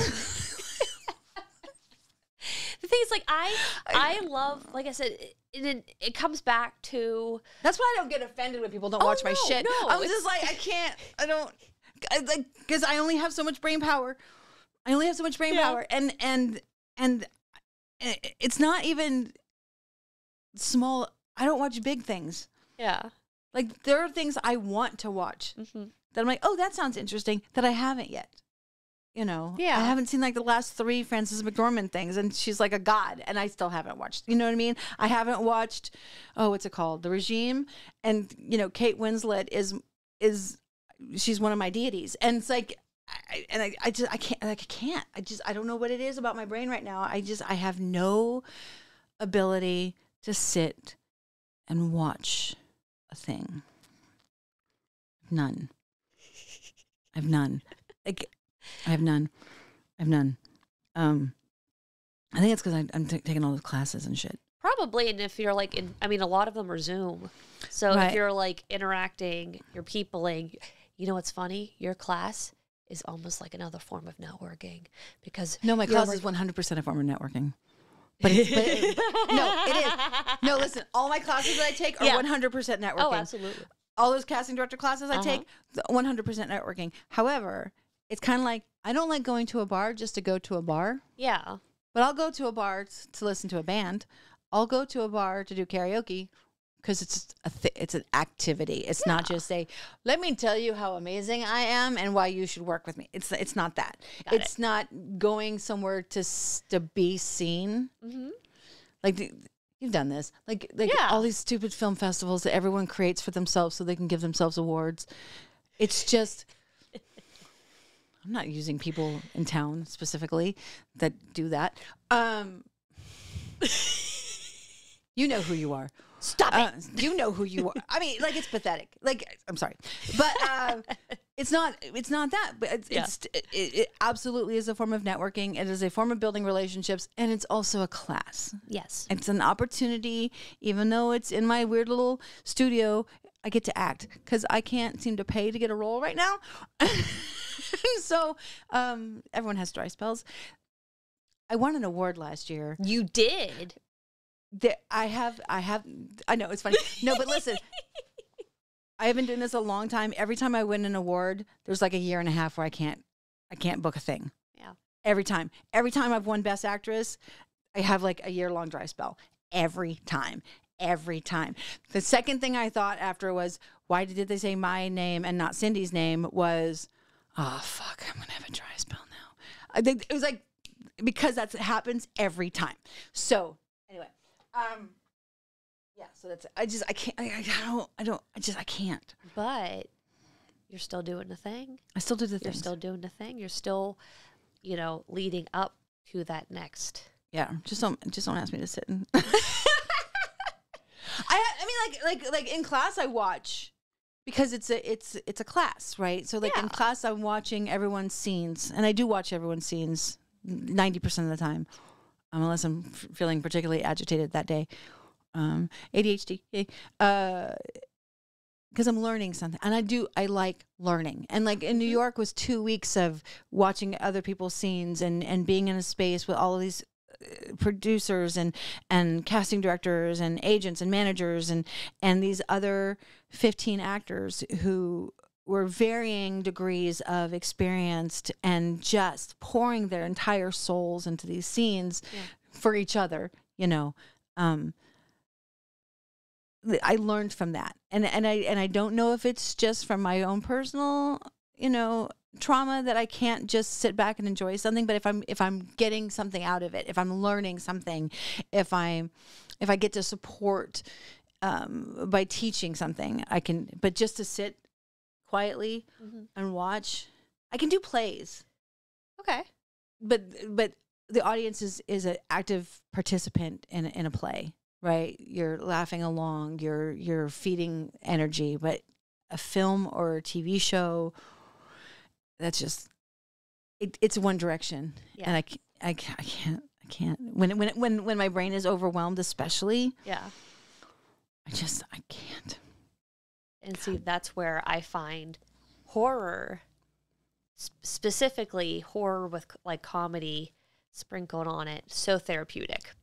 The thing is, like, I love, like I said, it comes back to... That's why I don't get offended when people don't watch my shit. No, I'm just like, because I only have so much brain power. Power, and it's not even small. I don't watch big things. Yeah. Like, there are things I want to watch that I'm like, oh, that sounds interesting, that I haven't yet. Yeah. I haven't seen like the last 3 Frances McDormand things, and she's like a god, and I still haven't watched. You know what I mean? I haven't watched. Oh, what's it called? The Regime, and Kate Winslet is she's one of my deities, and it's like, I can't. I don't know what it is about my brain right now. I have no ability to sit and watch a thing. None. I have none. Like, I have none. I think it's because I'm taking all those classes and shit. Probably, and if you're like, I mean, a lot of them are Zoom. So if you're like interacting, you're peopling, you know what's funny? Your class is almost like another form of networking because no, my class is 100% a form of networking. But no, it is. No, listen, all my classes that I take are 100% networking. Oh, absolutely. All those casting director classes I take, 100% networking. However, it's kind of like, I don't like going to a bar just to go to a bar. Yeah. But I'll go to a bar to listen to a band. I'll go to a bar to do karaoke because it's an activity. It's not just let me tell you how amazing I am and why you should work with me. It's not that. It's not going somewhere to be seen. Mm-hmm. Like you've done this. Like all these stupid film festivals that everyone creates for themselves so they can give themselves awards. It's just... I'm not using people in town specifically that do that. You know who you are. Stop it. You know who you are. I mean, like, it's pathetic. Like, I'm sorry, but it's not that. But it absolutely is a form of networking. It is a form of building relationships, and it's also a class. Yes, it's an opportunity. Even though it's in my weird little studio, I get to act because I can't seem to pay to get a role right now. So everyone has dry spells. I won an award last year. You did. I know it's funny. No, but listen, I have been doing this a long time. Every time I win an award, there's like a year and a half where I can't book a thing. Yeah. Every time I've won Best Actress, I have like a year-long dry spell. Every time. The second thing I thought after was, why did they say my name and not Cindy's name? Was, oh fuck, I'm gonna have a dry spell now. I think it was like, because that happens every time. So anyway, yeah. So that's I can't. But you're still doing the thing. I still do the thing. You're still doing the thing. You're still, leading up to that next. Yeah. Just don't ask me to sit in. I mean, like in class I watch because it's a class, right? So in class I'm watching everyone's scenes, and I do watch everyone's scenes 90% of the time, unless I'm feeling particularly agitated that day. ADHD, because I'm learning something, and I like learning. And like in New York was 2 weeks of watching other people's scenes and being in a space with all of these producers and casting directors and agents and managers and these other 15 actors who were varying degrees of experienced and just pouring their entire souls into these scenes for each other. I learned from that, and I don't know if it's just from my own personal trauma that I can't just sit back and enjoy something, but if I'm getting something out of it, if I'm learning something, if I get to support by teaching something, I can. But just to sit quietly and watch, I can do plays. Okay, but the audience is an active participant in a play, right? You're laughing along, you're feeding energy, but a film or a TV show, that's just it's one direction, and I can't when my brain is overwhelmed, especially. Yeah, I can't. And see, that's where I find horror, specifically horror with like comedy sprinkled on it, so therapeutic,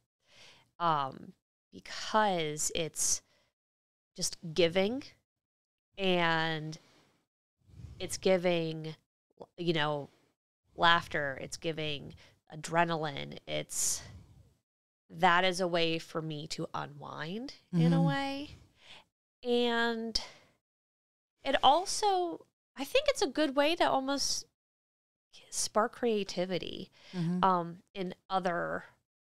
because it's just giving, and it's giving, laughter, it's giving adrenaline. That is a way for me to unwind in a way. And it also, I think it's a good way to almost spark creativity in other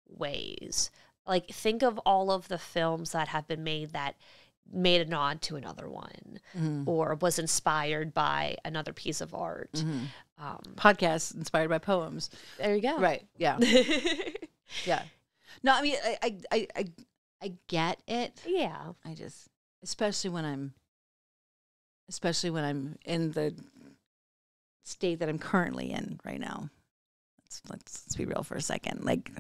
ways. Like, think of all of the films that have been made that made a nod to another one or was inspired by another piece of art. Podcasts inspired by poems. There you go. Right. Yeah. Yeah. No, I mean, I get it. Yeah. I just, especially when I'm in the state that I'm currently in right now. Let's be real for a second. Like,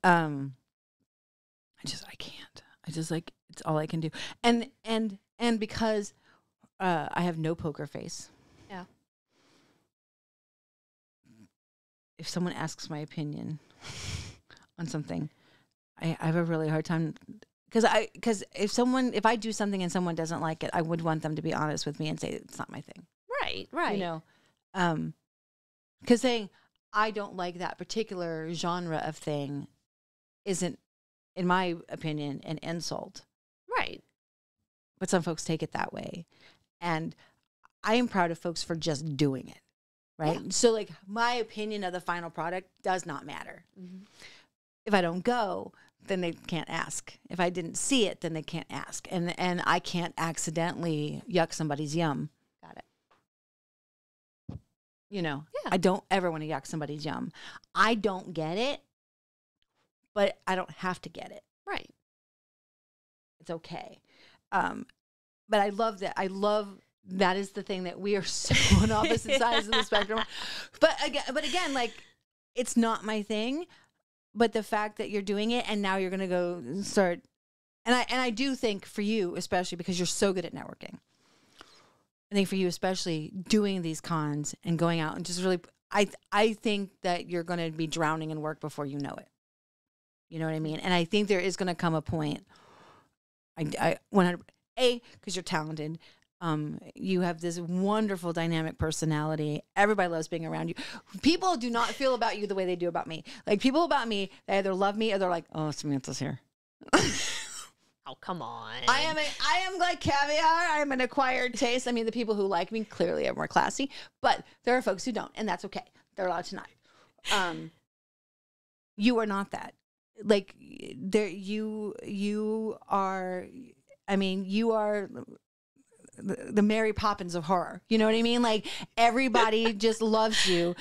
I can't. I just like, it's all I can do. And because I have no poker face. Yeah. If someone asks my opinion on something, I have a really hard time because if I do something and someone doesn't like it, I would want them to be honest with me and say it's not my thing. Right. You know, because saying I don't like that particular genre of thing isn't, in my opinion, an insult. Right. But some folks take it that way. And I am proud of folks for just doing it. Right. Yeah. So like my opinion of the final product does not matter. Mm-hmm. If I don't go, then they can't ask. If I didn't see it, then they can't ask. And I can't accidentally yuck somebody's yum. Got it. You know, yeah. I don't ever want to yuck somebody's yum. I don't get it, but I don't have to get it. Right. It's okay. But I love that. That is the thing that we are so on opposite sides of the spectrum. But again, like, it's not my thing. But the fact that you're doing it and now you're going to go start, and I do think for you, especially because you're so good at networking, I think for you, especially doing these cons and going out and just really, I think that you're going to be drowning in work before you know it. You know what I mean? And I think there is going to come a point, I 100%, because you're talented. You have this wonderful dynamic personality. Everybody loves being around you. People do not feel about you the way they do about me. Like people about me, they either love me or they're like, oh, Samantha's here. Oh, come on. I am like caviar. I am an acquired taste. I mean, the people who like me clearly are more classy, but there are folks who don't, and that's okay. They're allowed to not. You are not that. Like you are, I mean, you are the Mary Poppins of horror. You know what I mean? Like everybody just loves you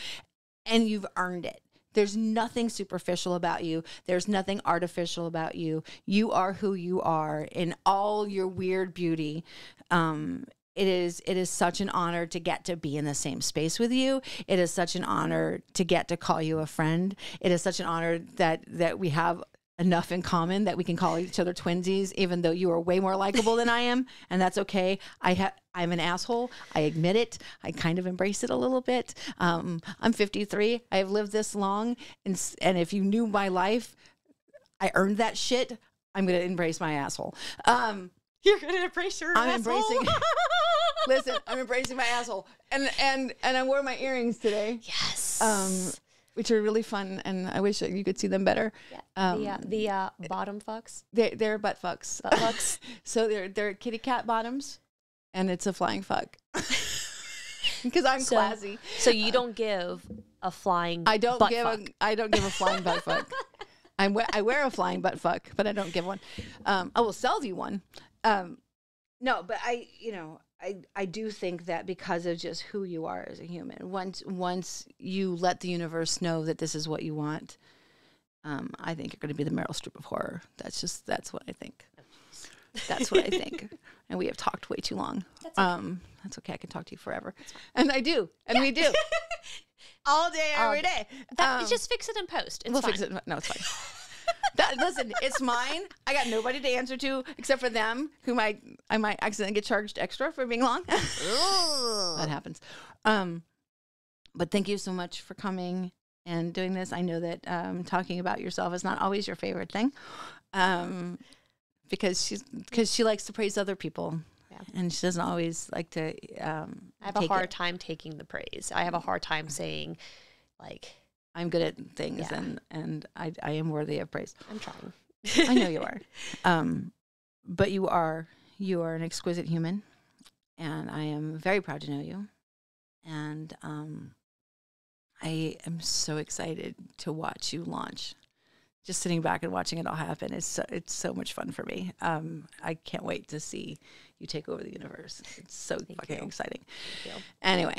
and you've earned it. There's nothing superficial about you. There's nothing artificial about you. You are who you are in all your weird beauty. It is such an honor to get to be in the same space with you. It is such an honor to get to call you a friend. It is such an honor that we have enough in common that we can call each other twinsies, even though you are way more likable than I am, and that's okay. I'm an asshole. I admit it. I kind of embrace it a little bit. I'm 53. I've lived this long, and if you knew my life, I earned that shit. I'm gonna embrace my asshole. You're gonna embrace your asshole? Embracing. Listen, I'm embracing my asshole, and I wore my earrings today. Yes. Which are really fun, and I wish you could see them better. Yeah. The bottom fucks. They're butt fucks. Butt fucks. So they're kitty cat bottoms, and it's a flying fuck. Because I'm classy. So you don't give a flying. I don't butt give fuck. I don't give a flying butt fuck. I wear a flying butt fuck, but I don't give one. I will sell you one. No, but I do think that because of just who you are as a human, once you let the universe know that this is what you want, I think you're going to be the Meryl Streep of horror. That's what I think. That's what I think. And we have talked way too long. That's okay. I can talk to you forever. And I do. And we do. All day, every day. Just fix it in post. We'll fix it. No, it's fine. Listen, it's mine. I got nobody to answer to except for them, who I might accidentally get charged extra for being long. That happens. But thank you so much for coming and doing this. I know that talking about yourself is not always your favorite thing, because she likes to praise other people. Yeah. And she doesn't always like to. I have a hard time taking the praise. I have a hard time saying, like, I'm good at things, and I am worthy of praise. I'm trying. I know you are. But you are an exquisite human, and I am very proud to know you. And I am so excited to watch you launch. Just sitting back and watching it all happen it's so much fun for me. I can't wait to see you take over the universe. It's so fucking exciting. Thank you. Anyway.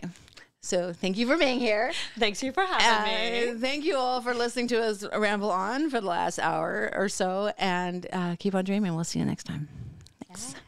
So thank you for being here. Thanks you for having me. Thank you all for listening to us ramble on for the last hour or so. And keep on dreaming. We'll see you next time. Thanks. Yeah.